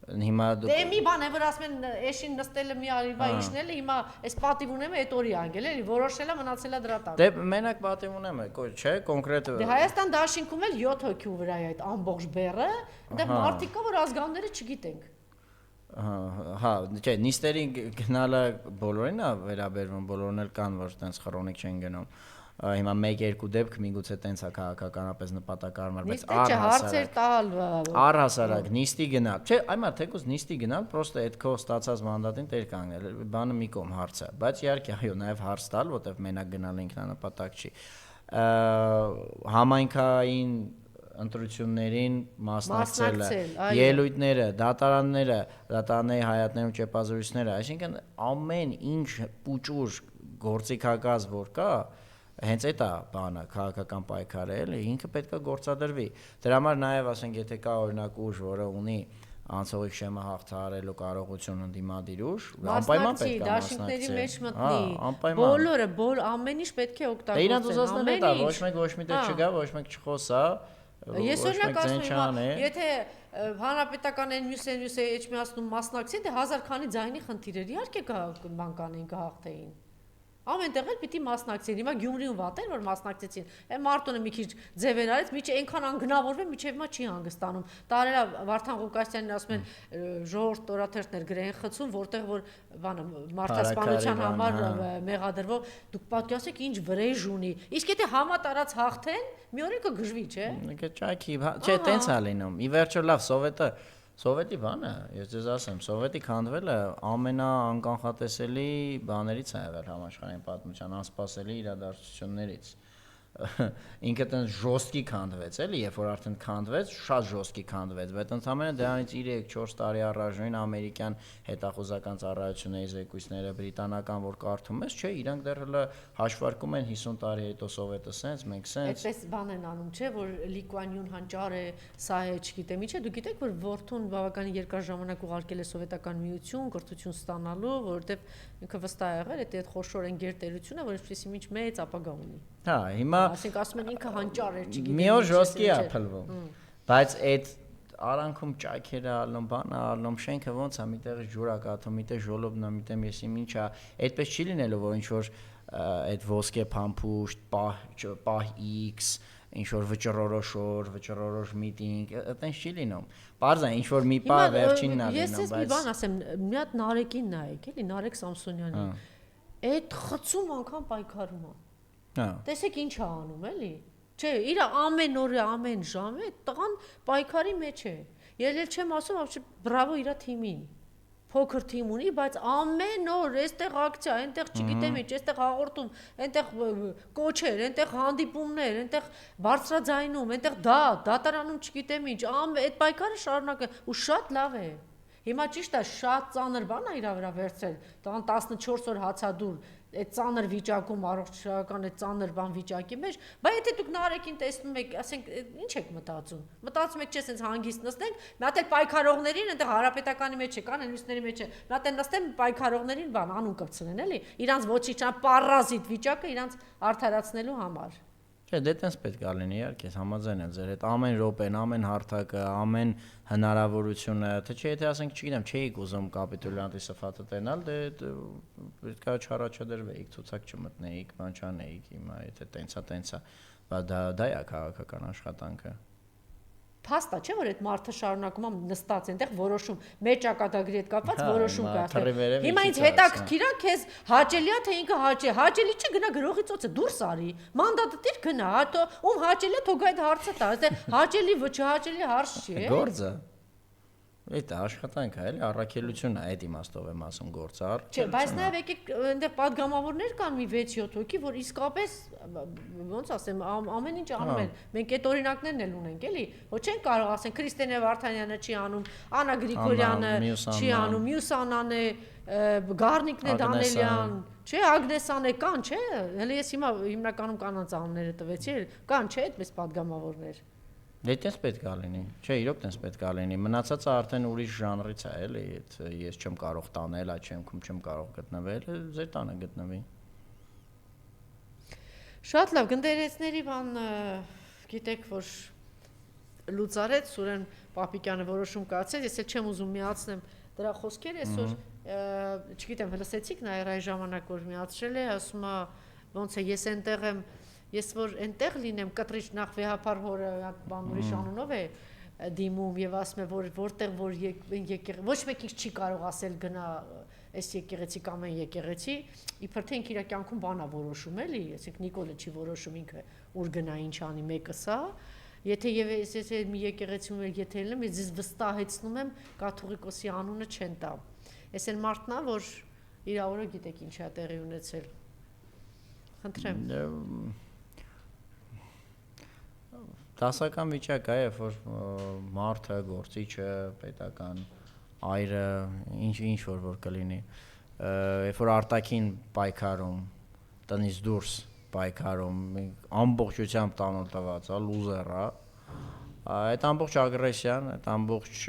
Հիմա դե մի բան է որ ասում են էշին նստելը մի արիվա իշնելը հիմա այս պատիվ ունեմ այդ օրի անգել էլի որոշելա մնացելա դրա տակ Դե մենակ պատիվ ունեմ չէ կոնկրետ Դե Հայաստան դաշինքում էլ 7 հոգի ու վրա է այդ ամբողջ բեռը այնտեղ մարդիկ կա որ ազգանները չգիտենք Հա չէ նիստերի գնալը բոլորին է վերաբերվում բոլորն էլ կան որ տենց քրոնիկ չեն գնում Հիմա 1-2 դեպք միգուցե տենց է քաղաքականապես նպատակարար, բայց առհասարակ նիստի գնալ։ Չէ, այմա թեկուզ նիստի գնալ, պրոստը այդ քո ստացած մանդատին տեր կանգնել, բանը մի կողմ հարցը, բայց իհարկե այո, նաև հարց տալ, որտեվ մենակ գնալը ինքնանպատակ չի։ Համայնքային ընտրություններին մասնակցելը, ելույթները, դատարանների հայատներում ճեպազրույցները, այսինքն ամեն ինչ պուճուր գործիքակազ որ կա Հենց այդ է բանը քաղաքական պայքարը էլի ինքը պետք է գործադրվի դրա համար նաև ասենք եթե կա օրինակ ուժ որը ունի անցողիկ շեմը հաղթահարելու կարողություն ընդդիմադիր ուժ անպայման պետք է դաշինքների մեջ մտնի բոլորը ամեն ինչ պետք է օգտագործեն իրանց ուզածն է դա ոչ մեկ ոչ մի տեղ չգա ոչ մեկ չխոսա Ես օրինակ ասում եմ եթե հանրապետական են մյուս էջմիածնում մասնակցի դե 1000 քանի ձայնի խնդիրեր իհարկե բան կանեն կհաղթեին Ամենտեղ էլ պիտի մասնակցեն։ Հիմա Գյումրիում վատեն որ մասնակցեցին։ Այն Մարտոնը մի քիչ ձևեր արեց, միջի այնքան անգնավորվեն, միջև հիմա չի հանգստանում։ Տարերա Վարդան Ղուկասյանին ասում են ժողովուրդ օրաթերթներ գրեն խցում, որտեղ որ բանը մարդասպանության համար մեղադրվող դուք պատկերացեք ինչ վրեժ ունի։ Իսկ եթե համատարած հաղթեն, մի օր կգժվի, չէ։ Ճաքի, չէ, տենց է լինում։ Ի վերջո լավ Սովետի բանը, ես ձեզ ասեմ, Սովետի քանդվելը ամենաանկանխատեսելի բաներից է եղել համաշխարհային պատմության անսպասելի իրադարձություններից։ Ինքը տենց ժոստկի քանդվեց, էլի, երբ որ արդեն քանդվեց, շատ ժոստկի քանդվեց, բայց ընդհանրապես դրանից 3-4 տարի առաջ ամերիկյան հետախուզական ծառայությունների զեկույցները բրիտանական որ կարդում ես, չէ, իրանք դեռ հələ հաշվարկում են 50 տարի հետո Սովետը սենց, մենք սենց։ Այդպես բան են անում, չէ, որ Լի Կուան Յուն հանճար է, սա է, չգիտեմ, ինչե, դու գիտեք, որ որդուն բավականին երկար ժամանակ ուղարկել է Սովետական միություն, կրթություն ստանալու, որովհետև ինքը վստահ եղել է այդ խոշոր ընկերտերությունը, որ ինչպեսի ինչ մեծ ապագա ունի։ Հա, հիմա ասենք ասում են ինքը հանճար էր, չգիտեմ։ Մի օր ժոստկի է փլվում։ Բայց այդ արանքում ճայքերը ալնում, բանը ալնում, շենքը ոնց է, միտեղ ջուր է կաթում, միտեղ ժոլոբն է, միտեղ եսիմ ինչ է, այդպես չի լինելու, որ ինչ որ այդ ոսկե փամփուշտ, պահ X, ինչ որ վճռորոշ միտինգ, այտենց չի լինում։ Պարզ է, ինչ որ մի պա վերջինն է լինում, Ես մի բան ասեմ, մի հատ Նարեկին նայեք, էլի Նարեկ Սամսոնյանին։ Այդ խցում անգամ պայքարում է։ Տեսեք ինչ է անում, էլի։ Չէ, իր ամեն օրը, ամեն ժամը տղան պայքարի մեջ է։ Ես չեմ ասում, вообще բրավո իր թիմին։ Փոքր թիմ ունի, բայց ամեն օր այստեղ ակցիա, այնտեղ չգիտեմ ինչ, այստեղ հաղորդում, այնտեղ կոչեր, այնտեղ հանդիպումներ, այնտեղ բարձրաձայնում, այնտեղ դատարանում չգիտեմ ինչ, այդ պայքարը շարունակը ու շատ լավ է։ Հիմա ճիշտ է, շատ ծանր բան է իր վրա վերցրել, տան 14 օր հացադուլ, այդ ծանր վիճակում առողջական այդ ծանր բան վիճակի մեջ, բայց եթե դուք Նարեկին տեսնում եք, ասենք, ինչ եք մտածում եք չէ, սենց հանգիստ նստենք, մի հատ էլ պայքարողներին այնտեղ հարապետականի մեջ կան, այնուսների մեջ է, մի հատ էլ նստեն պայքարողներին բան անուն կպցնեն, էլի, իրանց ոչինչ պարազիտ վիճակը իրանց արդարացնելու համար։ Չէ, դե տենց պետք է լինի, իհարկե, համաձայն եմ ձեր հետ, ամեն րոպեն, ամեն հարթակը, ամեն հնարավորությունը, թե չէ, եթե ասենք, չգիտեմ, չէիք ուզում կապիտուլյանտի սփաթը տենալ, դե պետք է չառաջադրվեիք, ցուցակ չմտնեիք, բան չանեիք, հիմա եթե տենց է, բայց դա է քաղաքական աշխատանքը։ Փաստա չէ որ այդ մարդը շարունակում է նստած այնտեղ որոշում մեր ճակատագրի հետ կապված որոշում կա։ Հիմա ինձ հետաքրքիր է քեզ հաճելի է թե ինքը հաճելի չէ գնա գրողի ծոցը դուրս արի մանդատը դիր գնա հա ում հաճելի է թող այդ հարցը տա այստեղ հաճելի չհաճելի հարց չի գործը Այդ աշխատանք է, էլի առաքելությունն է, այդ իմաստով եմ ասում գործը Չէ, բայց նաև եկեք այնտեղ падգամավորներ կան մի 6-7 հոգի, որ իսկապես ոնց ասեմ, ամեն ինչ անում են։ Մենք այդ օրինակներն էլ ունենք, էլի։ Ոչ չեն կարող ասեն Քրիստինե Վարդանյանը չի անում, Անա Գրիգորյանը չի անում, Մյուսանան է, Գառնիկն է Դանելյան, չէ, Ագնեսան է կան, չէ։ Հələ ես հիմա հիմնականում կանանց անունները տվեցի, կան, չէ, այդպես падգամավորներ։ Դե տես պետք է լինի։ Չէ, իրոք տես պետք է լինի։ Մնացածը արդեն ուրիշ ժանրից է, էլի, ես չեմ կարող տանել, այդ չեմ կարող գտնվել, ձեր տանը գտնվի։ Շատ լավ, գնդերեցների բան գիտեք, որ լուծարեց Սուրեն Պապիկյանը որոշում կայացրեց, ես էլ չեմ ուզում միացնեմ դրա խոսքերը, այսօր չգիտեմ, լսեցիք նա այդ ժամանակ որ միացրել է, ասում է ոնց է ես այնտեղ եմ Ես որ այնտեղ լինեմ կտրիչ նախ վեհապար հորը բան ուրիշ անունով է դիմում եւ ասում է որ որտեղ որ ոչ մեկ ինչ չի կարող ասել գնա այս եկեղեցի կամ այն եկեղեցի իբր թե ինքը իր կյանքում բանա որոշում էլի այսինքն Նիկոլը չի որոշում ինքը ուր գնա ինչ անի մեկը սա եթե եւ ես մի եկեղեցում եթե լինեմ ես ձեզ վստահեցնում եմ կաթողիկոսի անունը չեն տա այս այն մարդն է որ իր օրը գիտեք ինչ է տեղի ունեցել խնդրեմ Դասական վիճակ է, երբ որ մարդը, գործիչը, պետական այրը, ինչ որ կլինի, երբ որ արտաքին պայքարում, տնից դուրս պայքարում, ամբողջությամբ տանուլ տված, լուզերը, այդ ամբողջ ագրեսիան, այդ ամբողջ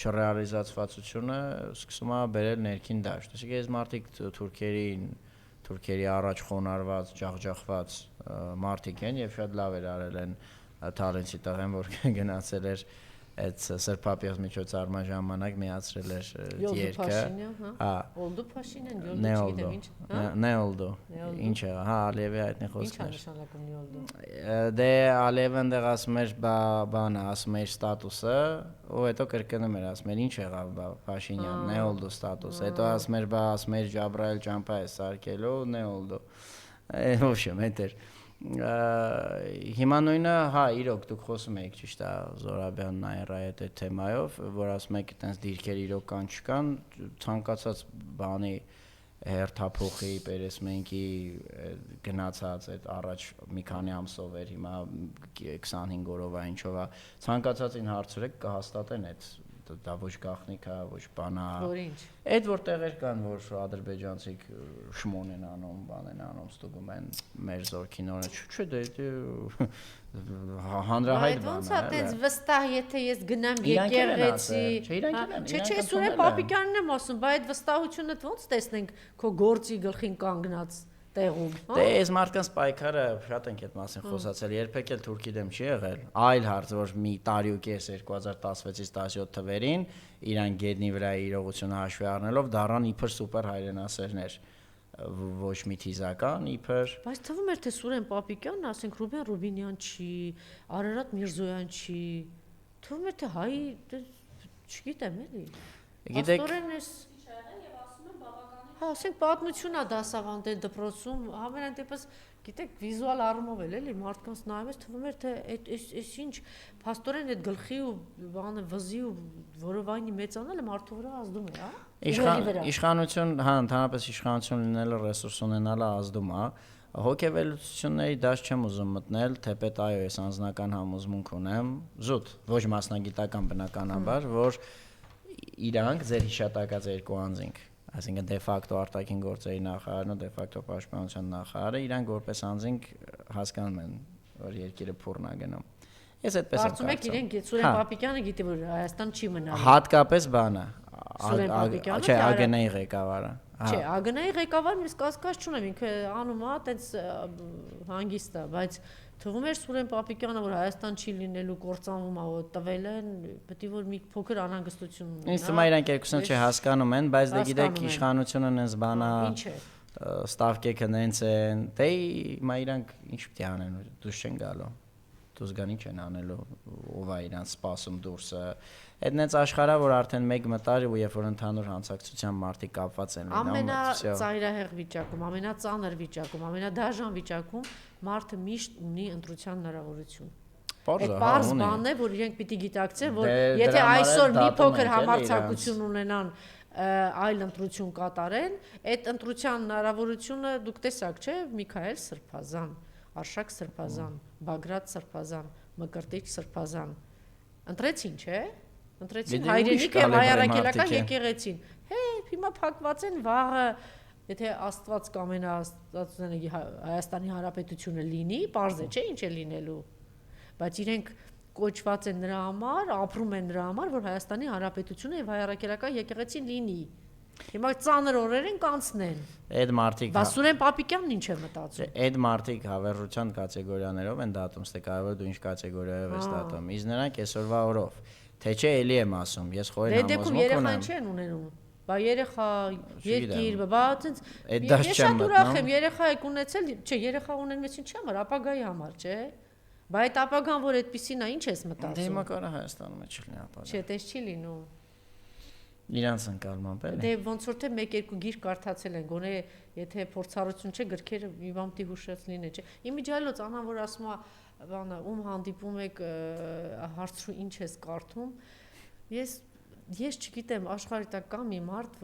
չռեալիզացվածությունը սկսում է բերել ներքին դաշտ։ Այսինքն այս մարդիկ թուրքերի առաջ խոնարհված, ջախջախված մարդիկ են եւ շատ լավ էր արել են Թալենցի տղեն, որ գնացել էր այդ Սրբապիղծ միջոցառման ժամանակ միացրել էր երկը։ Հա։ Օլդո Փաշինյան, Յոլդո, չգիտեմ ինչ, հա։ Նեոլդո։ Ինչը, հա, Ալիևի այդնի խոսքն էր։ Ինչ է նշանակում Նեոլդո։ Դե Ալիևը այնտեղ ասում էր բանը, ասում էր ստատուսը, ու հետո կրկնում էր, ասում էր ինչ եղավ Փաշինյան, Նեոլդո ստատուս։ Հետո ասում էր Ջաբրայել ճամփա է սարքելու, Նեոլդո։ Ոչ եմ, հետ էր։ Հիմա նույնը, հա, իրոք դուք խոսում եք ճիշտ է Զորաբյան Նայիրայի այդ թեմայով, որ ասում եք այտենց դիրքեր իրոք կան չկան, ցանկացած բանի հերթափոխի, Պերեսմենկի գնացած այդ առաջ մի քանի ամսով էր, հիմա 25 օրով է ինչով է, ցանկացածին հարցրեք կհաստատեն այդ դա ոչ գախնիկ է, ոչ բանա։ Որ ինչ։ Այդ որ տեղեր կան, որ ադրբեջանցիք շմոն են անում, բան են անում, ստուգում են մեր զորքին օրը, չէ, դե հանրահայտ բան է։ Ոնց է այդպես վստահ, եթե ես գնամ եկեղեցի։ Չէ, Սուրեն Պապիկյանն եմ ասում, բայց այդ վստահությունը ոնց տեսնենք քո գործի գլխին կանգնած տեղում։ Դե այս մարդկանց պայքարը շատ ենք այդ մասին խոսացել, երբեք էլ Թուրքի դեմ չի եղել։ Այլ հարց, որ մի տարի ու կես 2016-ից 17 թվերին իրան գետնի վրա իրողությունը հաշվի առնելով դառան իբր սուպեր հայրենասերներ։ ոչ մի թիզական իբր։ Բայց թվում էր թե Սուրեն Պապիկյանն, ասենք Ռուբեն Ռուբինյան չի, Արարատ Միրզոյան չի։ Թվում էր թե հայ չգիտեմ էլի։ Գիտեք հա, ասենք պատմությունա դասավանդել դպրոցում, համենայն դեպս գիտեք վիզուալ առումով էլի մարդկանց նայում ես թվում էր թե այս ինչ փաստորեն այդ գլխի ու բանը վզի ու որովայնի մեծանալը մարդու վրա ազդում է, հա։ Իշխանություն, հա, ընդհանրապես իշխանություն լինելը ռեսուրս ունենալը ազդում է։ Հոգեվերլուծությունների դաշ չեմ ուզում մտնել, թեպետ այո, ես անձնական համոզմունք ունեմ, զուտ, ոչ մասնագիտական բնականաբար, որ իրանք ձեր հիշատակած երկու անձինք, այսինքն դե ֆակտո արտաքին գործերի նախարարն ու դե ֆակտո պաշտպանության նախարարը իրանք որպես անձինք հասկանում են, որ երկիրը փուռն է գնում։ Ես այդպես եմ կարծում։ Կարծում եք իրենք Սուրեն Պապիկյանը գիտի որ Հայաստան չի մնալու։ Հատկապես բանը, Սուրեն Պապիկյանը, չէ, ԱԳՆ-ի ղեկավարը։ Չէ, ԱԳՆ-ի ղեկավարն ես կասկած չունեմ, ինքը անում է, այտենց հանգիստ է, բայց թվում էր Սուրեն Պապիկյանը, որ Հայաստան չի լինելու կործանվում է, տվել են, պետք է որ մի փոքր անհանգստություն ունենա։ Ինձ թվում է իրանք երկուսն էլ չհասկանում են, բայց դե գիտեք իշխանությունը նենց բանա ստավկեքը նենց են, դե հիմա իրանք ինչ պիտի անեն, դուրս չեն գալու։ Դուրս գան ինչ են անելու, ով է իրանք սպասում դուրսը։ Այդ նենց աշխարհա, որ արդեն մեկ մտար ու երբ որ ընդհանուր հանցակցության մարդիկ կապված են լինում, ամենածայրահեղ վիճակում, ամենածանր վիճակում, ամենադաժան վիճակում մարդը միշտ ունի ընտրության հնարավորություն։ Այդ պարզ բանն է, որ իրենք պիտի գիտակցեն, որ եթե այսօր մի փոքր համարձակություն ունենան այլ ընտրություն կատարեն, այդ ընտրության հնարավորությունը դուք տեսաք, չէ՞, Միքայել Սրբազան, Արշակ Սրբազան, Բագրատ Սրբազան, Մկրտիչ Սրբազան ընտրեցին, չէ՞։ Ընտրեցին հայրենիք եւ հայ առաքելական եկեղեցին։ Հիմա փակված են վաղը, եթե Աստված կամենա Հայաստանի Հանրապետությունը լինի, պարզ է, չէ՞, ինչ է լինելու։ Բայց իրենք կոչված են նրա համար, ապրում են նրա համար, որ Հայաստանի Հանրապետությունը եւ հայ առաքելական եկեղեցին լինի։ Հիմա ծանր օրեր են կանցնեն։ Այդ մարդիկ Բայց Սուրեն Պապիկյանն ինչ է մտածում։ Այդ մարդիկ հավերժության կատեգորիաներով են դատում, ստե կարող դու ինչ կատեգորիայով ես դատում։ Իսկ նրանք այսօրվա օրով, թե չէ էլի եմ ասում, ես խորին համոզմունք ունեմ։ Երեխան չեն ունենում։ Բա երեխա, երկիր, բա այտենց ես շատ ուրախ եմ, երեխա եք ունեցել, չէ, երեխա ունենվեցին չի համար, ապագայի համար, չէ։ Բա այդ ապագան, որ այդպեսին է, ինչ ես մտածում։ Դե հիմա կարա Հայաստանում է չլինի ապագա։ Չէ, տես չի լինում։ Իրանց ընկալմամբ էլի։ Դե ոնց որ թե 1-2 գիրք կարդացել են, գոնե եթե փորձառություն չէ, գրքերը իվամտի հուշած լինե, չէ։ Իմիջայլոց անան որ ասում է, բանը, ում հանդիպում եք, հարցրու ինչ ես կարդում։ Ես չգիտեմ, աշխարհի տակ կա մի մարդ,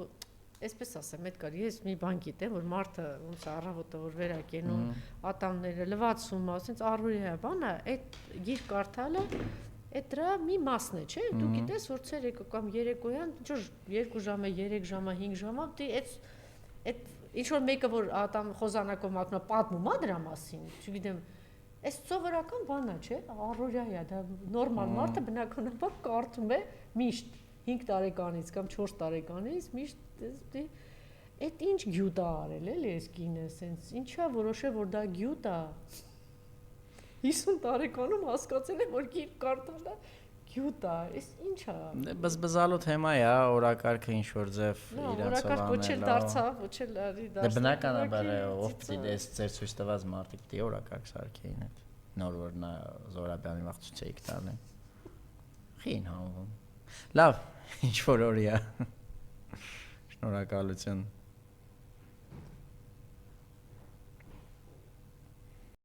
այսպես ասեմ, այդ կար, ես մի բան գիտեմ, որ մարդը ոնց առավոտը որ վերակենում, ատամները լվացում, ասենց առօրյա բանը, այդ գիրք կարդալը այդ դրա մի մասն է, չէ՞։ Դու գիտես, որ ցերեկը կամ երեկոյան, ինչ որ 2 ժամը, 3 ժամը, 5 ժամը, դի այդ ինչ որ մեկը որ ատամ խոզանակով մակնա պատմում է դրա մասին, չգիտեմ, այս սովորական բան է, չէ՞։ Առօրյա է, դա նորմալ մարդը բնականաբար կարդում է միշտ 5 տարեկանից կամ 4 տարեկանից միշտ այդ ինչ գյուտ է արել էլի այս կինը, սենց ինչա որոշել որ դա գյուտ է 50 տարեկանում հասկացել եմ որ գիրք կարդալը գյուտ է, այս ինչ է։ Բզբզալու թեմա է, օրակարգը ինչ որ ձև իրացով անել։ Օրակարգ ոչ էլ դարձավ, ոչ էլ արի դարձավ։ Դե բնականաբար ով պիտի դες ձեր ցույց տված մարդիկ պիտի օրակարգ սարքեին այդ նոր որ նա Զորաբյանի վաղցուցեիք տալեն։ Խին համվում։ Լավ, ինչ որ օրիա։ Շնորհակալություն։